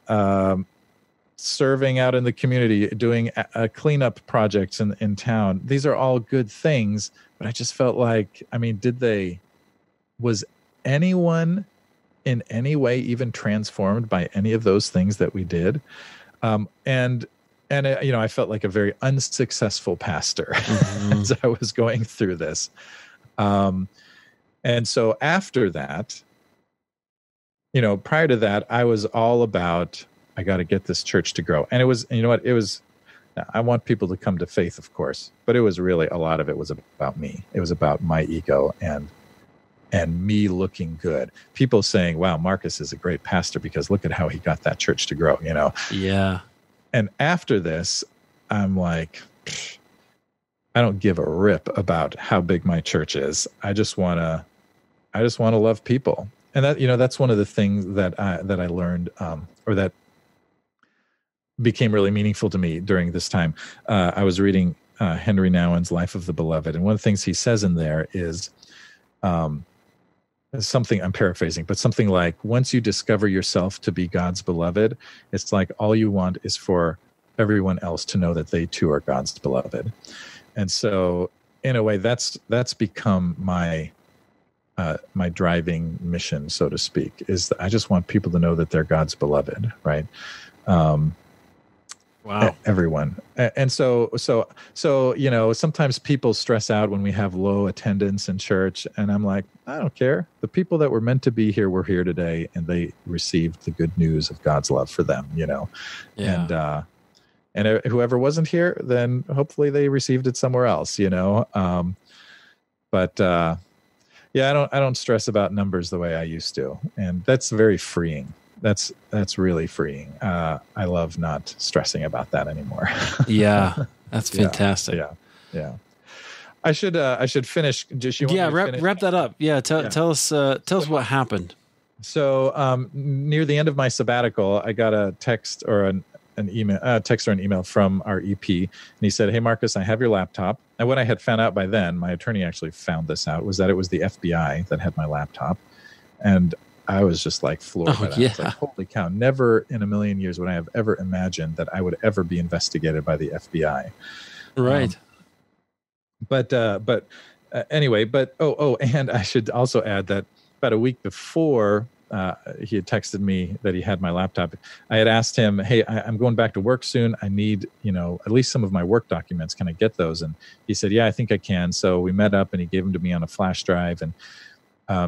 serving out in the community, doing cleanup projects in town. These are all good things, but I just felt like, was anyone in any way even transformed by any of those things that we did? And I felt like a very unsuccessful pastor as I was going through this. And so after that, prior to that, I was all about, I got to get this church to grow. And it was, I want people to come to faith, of course, but it was really, a lot of it was about me. It was about my ego and me looking good. People saying, wow, Markus is a great pastor because look at how he got that church to grow, Yeah. And after this, I'm like, I don't give a rip about how big my church is. I just want to love people. And that, that's one of the things that I learned, or that became really meaningful to me during this time. I was reading Henry Nouwen's Life of the Beloved. And one of the things he says in there is something, I'm paraphrasing, but something like, once you discover yourself to be God's beloved, it's like all you want is for everyone else to know that they too are God's beloved. And so in a way, that's become my driving mission, so to speak, is that I just want people to know that they're God's beloved, right? Wow. Everyone. And so, sometimes people stress out when we have low attendance in church, and I'm like, I don't care. The people that were meant to be here were here today, and they received the good news of God's love for them, Yeah. And whoever wasn't here, then hopefully they received it somewhere else, but I don't stress about numbers the way I used to. And that's very freeing. That's really freeing. I love not stressing about that anymore. Yeah, that's fantastic. Yeah. I should finish. Just wrap that up. Yeah, tell us what happened. So near the end of my sabbatical, I got a text or an email from our EP, and he said, "Hey Marcus, I have your laptop." And what I had found out by then, my attorney actually found this out, was that it was the FBI that had my laptop, and I was just like floored by that. I was like, holy cow, never in a million years would I have ever imagined that I would ever be investigated by the FBI. Right. Anyway, and I should also add that about a week before he had texted me that he had my laptop, I had asked him, "Hey, I'm going back to work soon. I need, at least some of my work documents. Can I get those?" And he said, "Yeah, I think I can." So we met up, and he gave them to me on a flash drive. And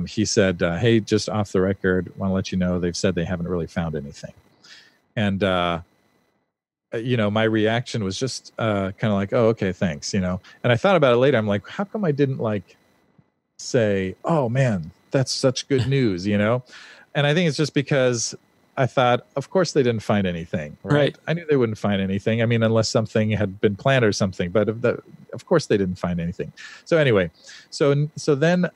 he said, "Hey, just off the record, want to let you know they've said they haven't really found anything." And my reaction was just kind of like, "Oh, okay, thanks." And I thought about it later. I'm like, how come I didn't say, "Oh man, that's such good news," And I think it's just because I thought, of course they didn't find anything, right? I knew they wouldn't find anything. I mean, unless something had been planned or something. But of course they didn't find anything. So anyway, so then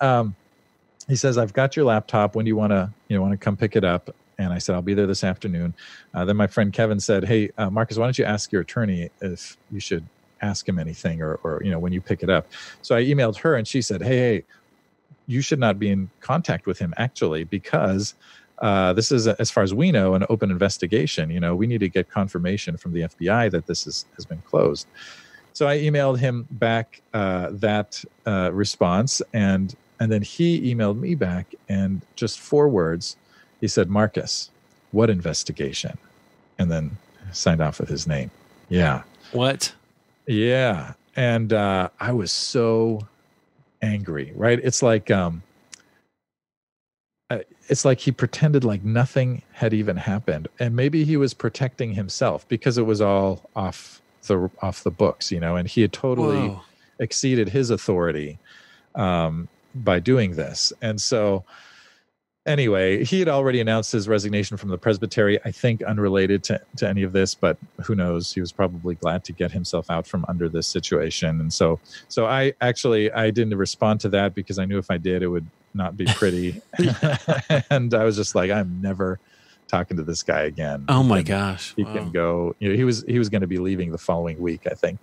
he says, "I've got your laptop. When do you want to come pick it up?" And I said, "I'll be there this afternoon." Then my friend Kevin said, "Hey, Marcus, why don't you ask your attorney if you should ask him anything or when you pick it up?" So I emailed her, and she said, hey, you should not be in contact with him actually, because this is, as far as we know, an open investigation. We need to get confirmation from the FBI that this has been closed. So I emailed him back that response, and then he emailed me back, and just 4 words, he said, "Marcus, what investigation?" And then signed off with his name. Yeah. What? Yeah. And I was so angry, right? It's like he pretended like nothing had even happened, and maybe he was protecting himself because it was all off the books, and he had totally exceeded his authority by doing this. And so anyway, he had already announced his resignation from the presbytery, I think unrelated to any of this, but who knows? He was probably glad to get himself out from under this situation. And so I didn't respond to that because I knew if I did, it would not be pretty. And I was just like, I'm never talking to this guy again. Oh my gosh. He can go, he was going to be leaving the following week, I think.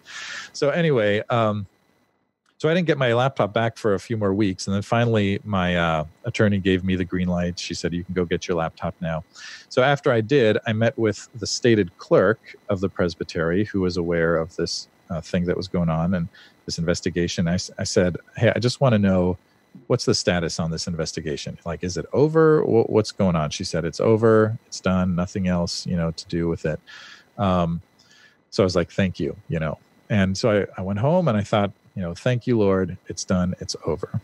So anyway, so I didn't get my laptop back for a few more weeks. And then finally, my attorney gave me the green light. She said, "You can go get your laptop now." So after I did, I met with the stated clerk of the presbytery, who was aware of this thing that was going on and this investigation. I said, "Hey, I just want to know, what's the status on this investigation? Like, is it over? What's going on?" She said, "It's over. It's done. Nothing else, to do with it." So I was like, "Thank you, And so I went home and I thought, thank you, Lord. It's done. It's over.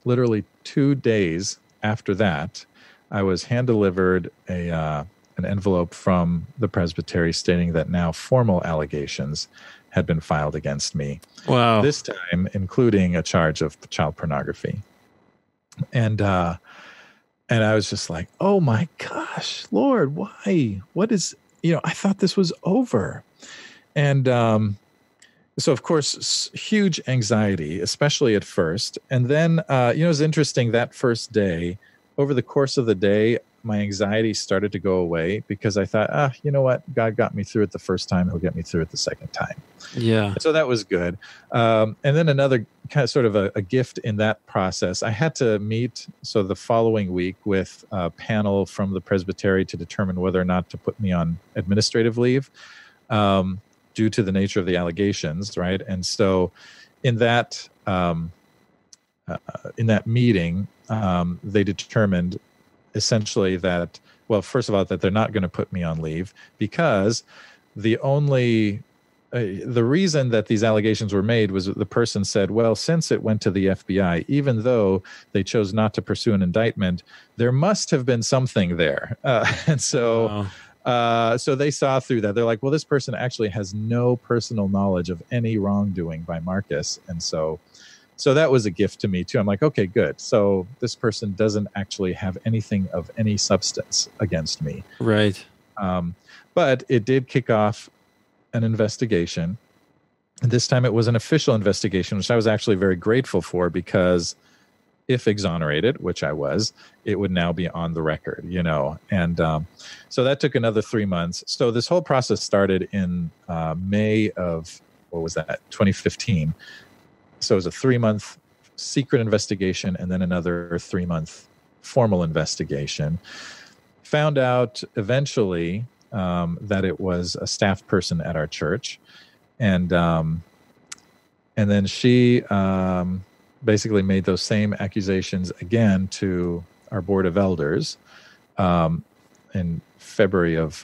Literally 2 days after that, I was hand-delivered an envelope from the presbytery stating that now formal allegations had been filed against me. Wow. This time, including a charge of child pornography. And I was just like, oh my gosh, Lord, why? What is I thought this was over. And so, of course, huge anxiety, especially at first. And then, it was interesting that first day, over the course of the day, my anxiety started to go away because I thought, you know what? God got me through it the first time. He'll get me through it the second time. Yeah. So that was good. And then another kind of sort of a gift in that process, I had to meet, so the following week, with a panel from the presbytery to determine whether or not to put me on administrative leave due to the nature of the allegations, right? And so in that meeting, they determined essentially that, well, first of all, that they're not going to put me on leave because the reason that these allegations were made was that the person said, well, since it went to the FBI, even though they chose not to pursue an indictment, there must have been something there. And so, so they saw through that. They're like, well, this person actually has no personal knowledge of any wrongdoing by Markus. And so that was a gift to me too. I'm like, okay, good. So this person doesn't actually have anything of any substance against me. Right. But it did kick off an investigation. And this time it was an official investigation, which I was actually very grateful for, because if exonerated, which I was, it would now be on the record, And so that took another 3 months. So this whole process started in May of, 2015. So it was a 3-month secret investigation and then another 3-month formal investigation. Found out eventually that it was a staff person at our church. And then she basically made those same accusations again to our board of elders in February of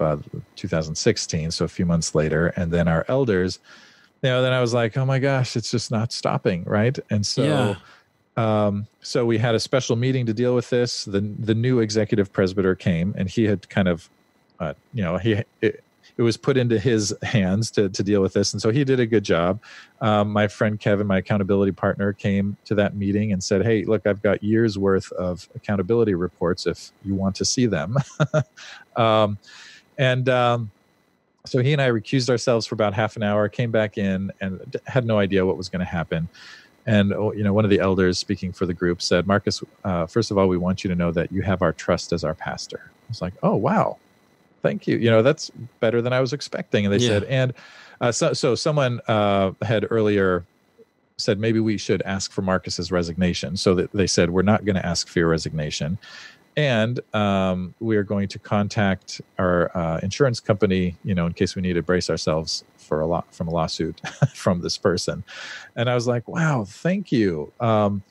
2016, so a few months later. And then our elders, then I was like, oh my gosh, it's just not stopping, right? And so, so we had a special meeting to deal with this. The new executive presbyter came, and he had kind of, it was put into his hands to deal with this, and so he did a good job. My friend Kevin, my accountability partner, came to that meeting and said, hey, look, I've got years worth of accountability reports if you want to see them. So he and I recused ourselves for about half an hour, came back in, and had no idea what was going to happen. And, one of the elders speaking for the group said, Markus, first of all, we want you to know that you have our trust as our pastor. I was like, oh, wow. Thank you. That's better than I was expecting. And they said, and so someone had earlier said, maybe we should ask for Markus's resignation. So that they said, we're not going to ask for your resignation. And we are going to contact our insurance company, in case we need to brace ourselves from a lawsuit from this person. And I was like, wow, thank you. And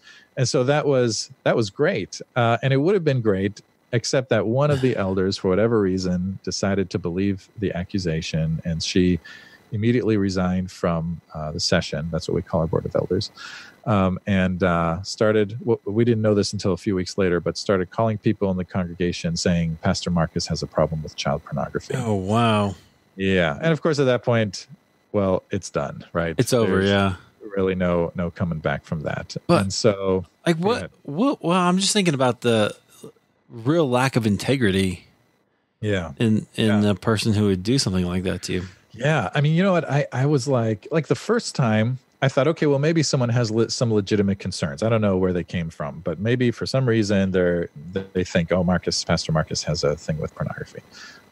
so that was great. And it would have been great, except that one of the elders, for whatever reason, decided to believe the accusation, and she immediately resigned from the session. That's what we call our board of elders. And started, we didn't know this until a few weeks later, but started calling people in the congregation saying, Pastor Markus has a problem with child pornography. Oh, wow. Yeah. And of course, at that point, well, it's done, right? It's over. There's really no coming back from that. But, and so, like, what, well, I'm just thinking about the real lack of integrity. Yeah. In a person who would do something like that to you. Yeah. I mean, you know what? I was like the first time, I thought, okay, well, maybe someone has some legitimate concerns. I don't know where they came from, but maybe for some reason they think, oh, Pastor Markus has a thing with pornography.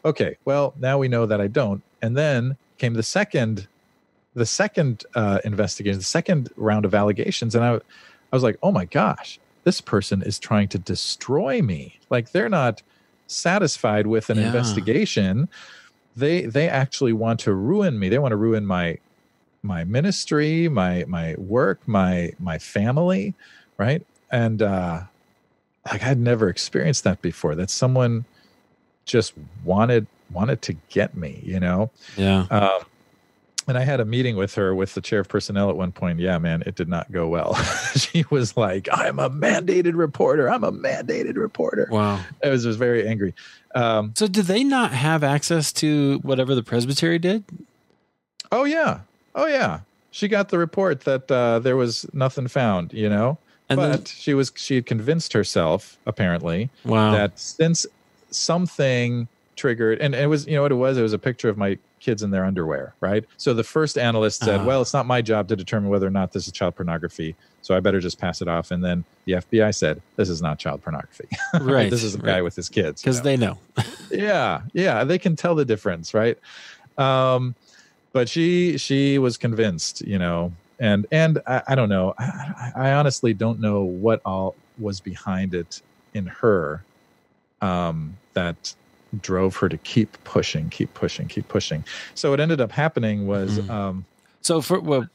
Okay, well, now we know that I don't. And then came the second investigation, the second round of allegations, and I was like, oh my gosh, this person is trying to destroy me. Like, they're not satisfied with an investigation. They actually want to ruin me. They want to ruin my ministry, my work, my family, right? And I'd never experienced that before. That someone just wanted to get me, Yeah. And I had a meeting with her, with the chair of personnel at one point. Yeah, man, it did not go well. She was like, I'm a mandated reporter. Wow. I was just very angry. So did they not have access to whatever the presbytery did? Oh, yeah. She got the report that there was nothing found, but she had convinced herself, apparently, that since something triggered, and it was, you know what it was? It was a picture of my kids in their underwear, right? So the first analyst said, well, it's not my job to determine whether or not this is child pornography, so I better just pass it off. And then the FBI said, this is not child pornography. Right. This is a guy with his kids. Because they know. Yeah. They can tell the difference, right? But she was convinced, you know, and I don't know. I honestly don't know what all was behind it in her that drove her to keep pushing. So what ended up happening was so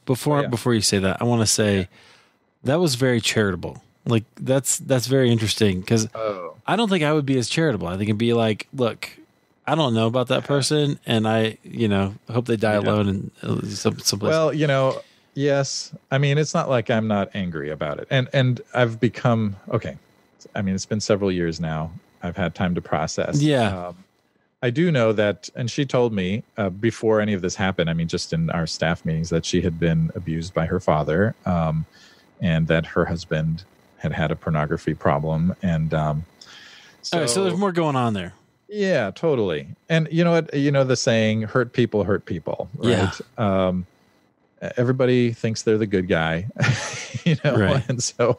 before you say that, I want to say that was very charitable. Like that's very interesting, because I don't think I would be as charitable. I think it'd be like, look, I don't know about that person, and I, you know, hope they die alone in someplace. Well, you know, yes. I mean, it's not like I'm not angry about it, and I've become okay. I mean, it's been several years now. I've had time to process. Yeah. I do know that, and she told me before any of this happened, I mean, just in our staff meetings, that she had been abused by her father, and that her husband had a pornography problem. And so there's more going on there. Yeah, totally. And you know what? You know the saying, hurt people, right? Yeah. Everybody thinks they're the good guy, you know? Right. And so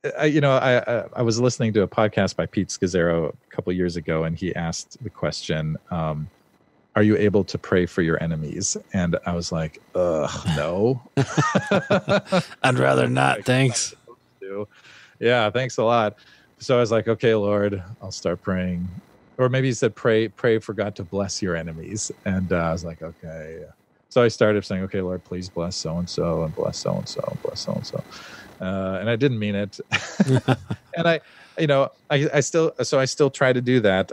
I was listening to a podcast by Pete Scazzaro a couple of years ago, and he asked the question, are you able to pray for your enemies? And I was like, no. I'd rather not, thanks. Yeah, thanks a lot. So I was like, okay, Lord, I'll start praying. Or maybe he said, pray for God to bless your enemies. And I was like, okay. So I started saying, okay, Lord, please bless so-and-so, and bless so-and-so, and bless so-and-so. And I didn't mean it. And I still try to do that.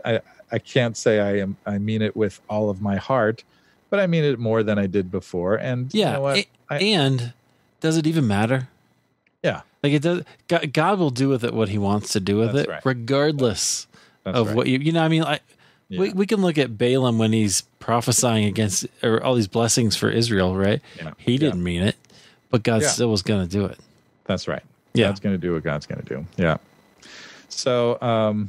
I can't say I mean it with all of my heart, but I mean it more than I did before. And yeah, you know what? And does it even matter? Yeah. Like it does. God will do with it what he wants to do with it, right, regardless of what you know. I mean, we can look at Balaam when he's prophesying against or all these blessings for Israel, right? Yeah. He didn't mean it, but God still was going to do it. That's right. Yeah. God's going to do what God's going to do. Yeah. So,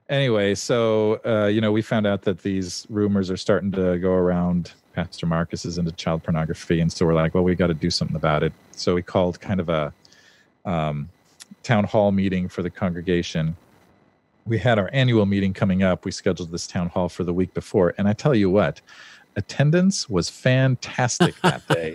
anyway, we found out that these rumors are starting to go around. Pastor Markus is into child pornography. And so we're like, well, we got to do something about it. So we called kind of a town hall meeting for the congregation. We had our annual meeting coming up. We scheduled this town hall for the week before. And I tell you what, attendance was fantastic that day.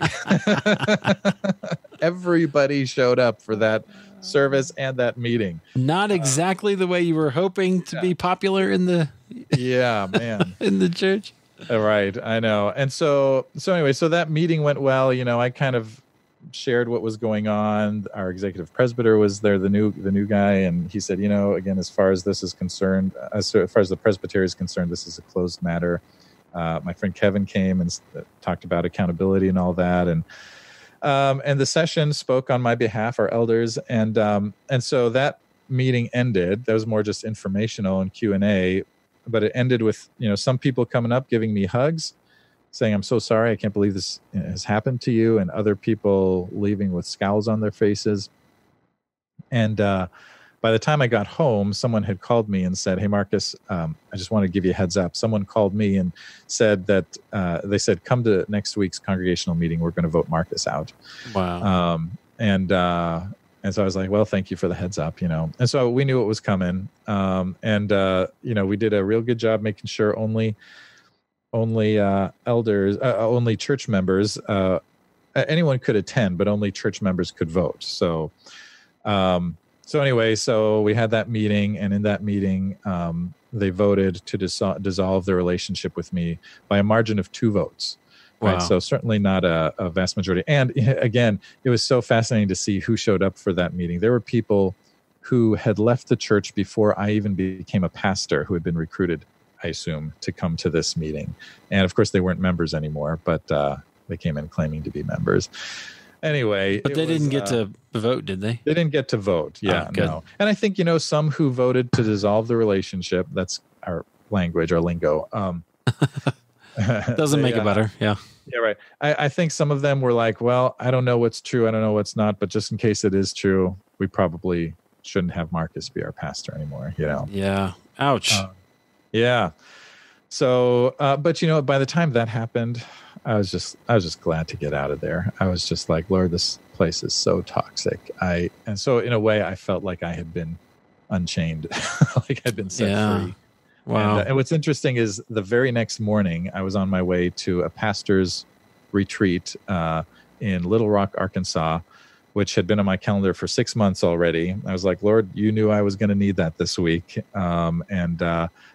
Everybody showed up for that service and that meeting. Not exactly the way you were hoping to be popular in the in the church. Right, I know. And so anyway, so that meeting went well. You know, I kind of shared what was going on. Our executive presbyter was there, the new guy, and he said, you know, again, as far as this is concerned, as far as the presbytery is concerned, this is a closed matter. My friend Kevin came and talked about accountability and all that, and the session spoke on my behalf, our elders, and so that meeting ended. That was more just informational and Q&A, but it ended with, you know, some people coming up giving me hugs, saying, I'm so sorry, I can't believe this has happened to you, and other people leaving with scowls on their faces. And by the time I got home, someone had called me and said, hey, Marcus, I just want to give you a heads up. Someone called me and said that they said, come to next week's congregational meeting. We're going to vote Marcus out. Wow. And so I was like, well, thank you for the heads up, you know. And so we knew it was coming. We did a real good job making sure only elders, only church members, anyone could attend, but only church members could vote. So anyway, so we had that meeting, and in that meeting, they voted to dissolve their relationship with me by a margin of 2 votes. Wow. Right? So certainly not a vast majority. And again, it was so fascinating to see who showed up for that meeting. There were people who had left the church before I even became a pastor, who had been recruited, I assume, to come to this meeting. And of course, they weren't members anymore, but they came in claiming to be members. Anyway, but they didn't get to vote, did they? They didn't get to vote. Yeah, no. And I think, you know, some who voted to dissolve the relationship, that's our language, our lingo. Doesn't make it better. Yeah. Yeah, right. I think some of them were like, well, I don't know what's true, I don't know what's not, but just in case it is true, we probably shouldn't have Marcus be our pastor anymore, you know? Yeah. Ouch. Yeah. So, but by the time that happened, I was just glad to get out of there. I was just like, Lord, this place is so toxic. And so in a way I felt like I had been unchained, like I'd been set free. Wow. And what's interesting is the very next morning I was on my way to a pastor's retreat in Little Rock, Arkansas, which had been on my calendar for 6 months already. I was like, Lord, you knew I was going to need that this week. And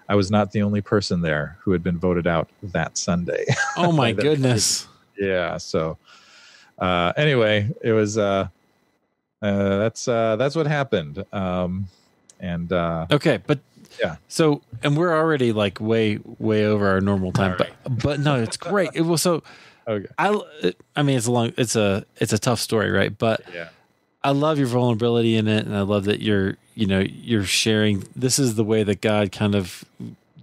I was not the only person there who had been voted out that Sunday. Oh my goodness. Yeah. So anyway, it was that's what happened. Okay, but yeah. So, and we're already like way over our normal time, right. but no, it's great. It was so. Okay. I mean, it's a tough story, right? But yeah. I love your vulnerability in it, and I love that you're sharing. This is the way that God kind of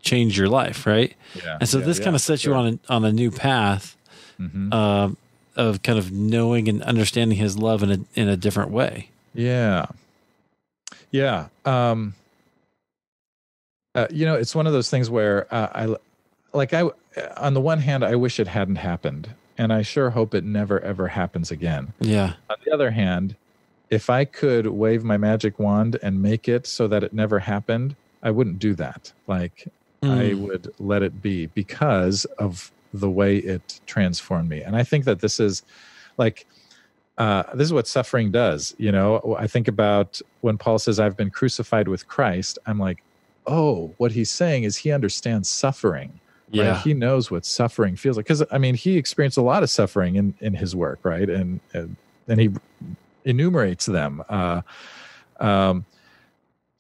changed your life, right? Yeah. And so this kind of sets you on a new path, of kind of knowing and understanding His love in a different way. Yeah. Yeah. It's one of those things where on the one hand, I wish it hadn't happened, and I sure hope it never, ever happens again. Yeah. On the other hand, if I could wave my magic wand and make it so that it never happened, I wouldn't do that. I would let it be because of the way it transformed me. And I think that this is what suffering does. I think about when Paul says, I've been crucified with Christ. I'm like, oh, what he's saying is he understands suffering. Yeah. Right? He knows what suffering feels like. Because, I mean, he experienced a lot of suffering in his work, right? And he enumerates them. So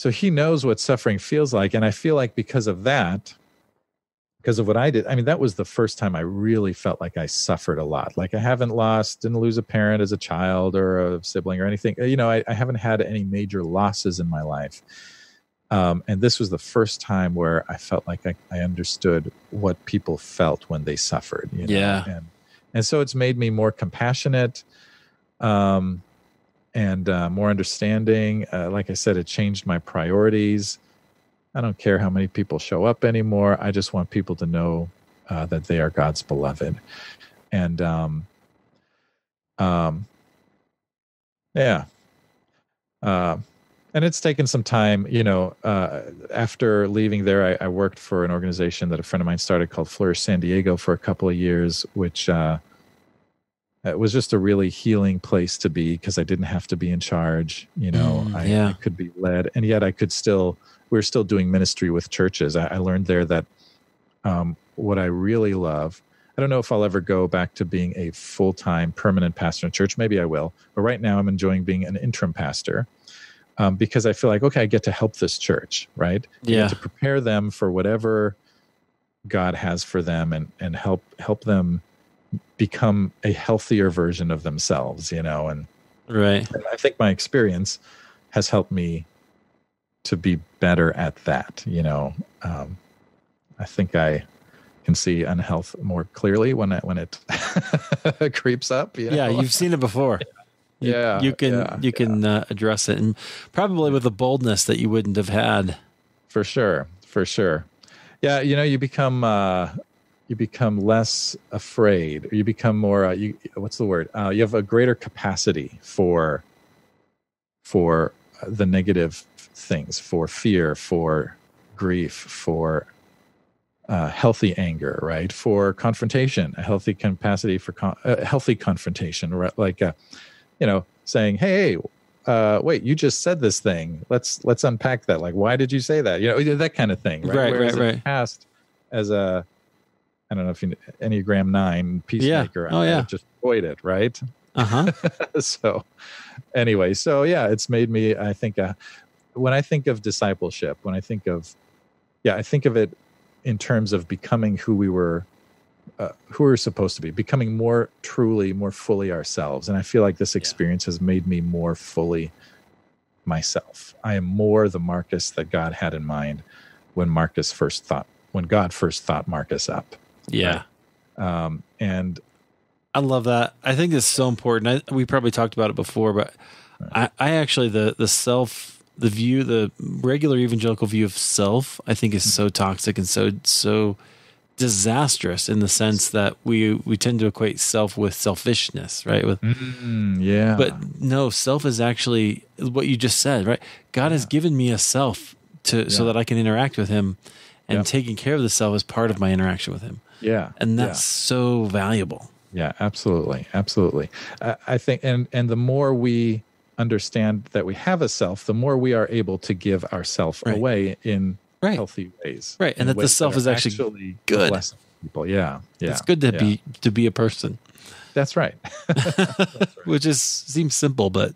he knows what suffering feels like. And I feel like because of what I did, I mean, that was the first time I really felt like I suffered a lot. Like I didn't lose a parent as a child or a sibling or anything. I haven't had any major losses in my life. And this was the first time where I felt like I understood what people felt when they suffered. Yeah. And so it's made me more compassionate, and more understanding. Like I said, it changed my priorities. I don't care how many people show up anymore. I just want people to know that they are God's beloved. And yeah. And it's taken some time, after leaving there, I worked for an organization that a friend of mine started called Flourish San Diego for a couple of years, which it was just a really healing place to be because I didn't have to be in charge. I could be led, and yet we're still doing ministry with churches. I learned there that what I really love, I don't know if I'll ever go back to being a full-time permanent pastor in a church. Maybe I will. But right now I'm enjoying being an interim pastor. Because I feel like, okay, I get to help this church, right? Yeah. I get to prepare them for whatever God has for them and help them become a healthier version of themselves, and right. And I think my experience has helped me to be better at that. I think I can see unhealth more clearly when it creeps up. Yeah, you've seen it before. You can address it, and probably with a boldness that you wouldn't have had. For sure. Yeah, you become less afraid. Or you become more. What's the word? You have a greater capacity for the negative things, for fear, for grief, for healthy anger, right? For confrontation, a healthy capacity for healthy confrontation, right? Saying, hey, wait, you just said this thing. Let's unpack that. Like, why did you say that? That kind of thing. Right. Whereas in the past, as I don't know if you Enneagram 9 peacemaker, I just avoid it. Right. So anyway, it's made me, I think, when I think of discipleship, I think of it in terms of becoming who we're supposed to be, becoming more fully ourselves. And I feel like this experience has made me more fully myself. I am more the Marcus that God had in mind when God first thought Marcus up. Yeah. Right? And I love that. I think it's so important. We probably talked about it before, but I actually, the self the regular evangelical view of self, I think, is so toxic and so disastrous in the sense that we tend to equate self with selfishness, right? Yeah. But no, self is actually what you just said, right? God has given me a self so that I can interact with him, and taking care of the self is part of my interaction with him. Yeah. And that's so valuable. Yeah, absolutely. Absolutely. I think, and the more we understand that we have a self, the more we are able to give ourself away in healthy ways. Right. And that the self is actually good. People. Yeah. Yeah. It's good to be a person. That's right. Which seems simple, but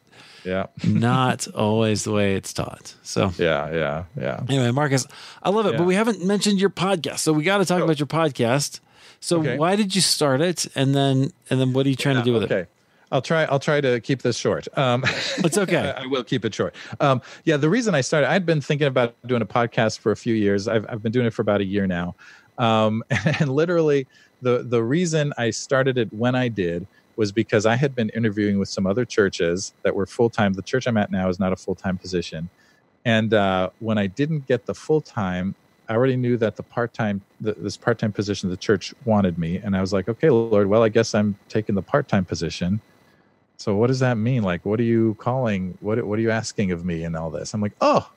not always the way it's taught. So yeah. Anyway, Markus, I love it, but we haven't mentioned your podcast. So we got to talk about your podcast. So why did you start it? And then what are you trying to do with it? I'll try to keep this short. It's okay. I will keep it short. The reason I started, I'd been thinking about doing a podcast for a few years. I've been doing it for about a year now. And literally the reason I started it when I did was because I had been interviewing with some other churches that were full-time. The church I'm at now is not a full-time position. And when I didn't get the full-time, I already knew that this part-time position the church wanted me. And I was like, okay, Lord, well, I guess I'm taking the part-time position. So what does that mean? Like, what are you calling? What are you asking of me and all this? I'm like, oh,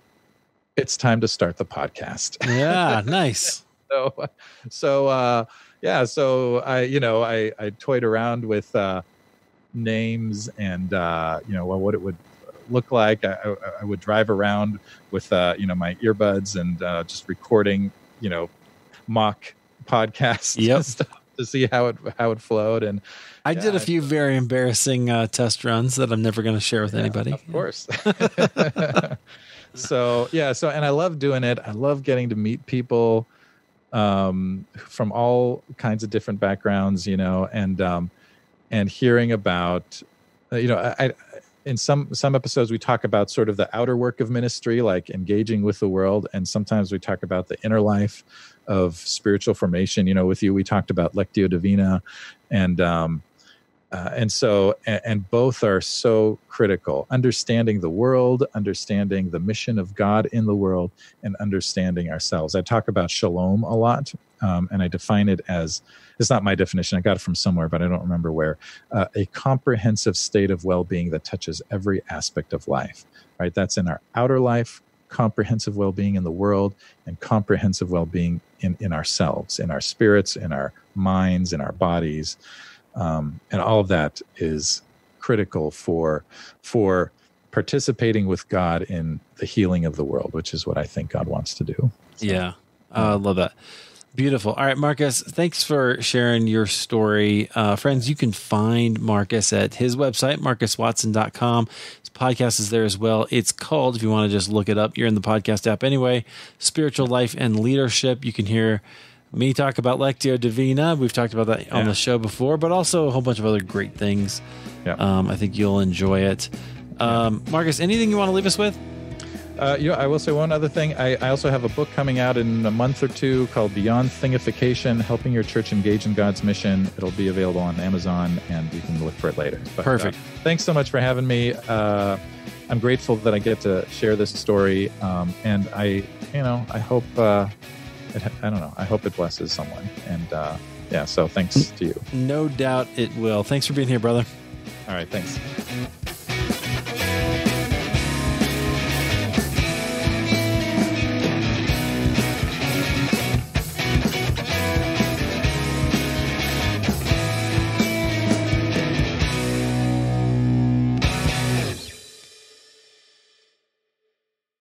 it's time to start the podcast. Yeah, nice. So I toyed around with names and what it would look like. I would drive around with my earbuds and just recording mock podcasts and stuff to see how it flowed. And I did a few very embarrassing test runs that I'm never going to share with anybody. Of course. So and I love doing it. I love getting to meet people from all kinds of different backgrounds, and hearing about, in some episodes we talk about sort of the outer work of ministry, like engaging with the world, and sometimes we talk about the inner life of spiritual formation. With you, we talked about Lectio Divina, and both are so critical. Understanding the world, understanding the mission of God in the world, and understanding ourselves. I talk about shalom a lot, and I define it as, it's not my definition, I got it from somewhere, but I don't remember where, a comprehensive state of well-being that touches every aspect of life, right? That's in our outer life, comprehensive well-being in the world, and comprehensive well-being in ourselves, in our spirits, in our minds, in our bodies. And all of that is critical for participating with God in the healing of the world, which is what I think God wants to do. So, yeah, I love that. Beautiful. All right, Markus, thanks for sharing your story. Friends, you can find Markus at his website, markuswatson.com. His podcast is there as well. It's called, if you want to just look it up, you're in the podcast app anyway, Spiritual Life and Leadership. You can hear me talk about Lectio Divina. We've talked about that on the show before, but also a whole bunch of other great things. Yeah. I think you'll enjoy it. Markus, anything you want to leave us with? I will say one other thing. I also have a book coming out in a month or two called Beyond Thingification, Helping Your Church Engage in God's Mission. It'll be available on Amazon, and you can look for it later. But, perfect. Thanks so much for having me. I'm grateful that I get to share this story, and I hope... I hope it blesses someone. And so thanks to you. No doubt it will. Thanks for being here, brother. All right. Thanks.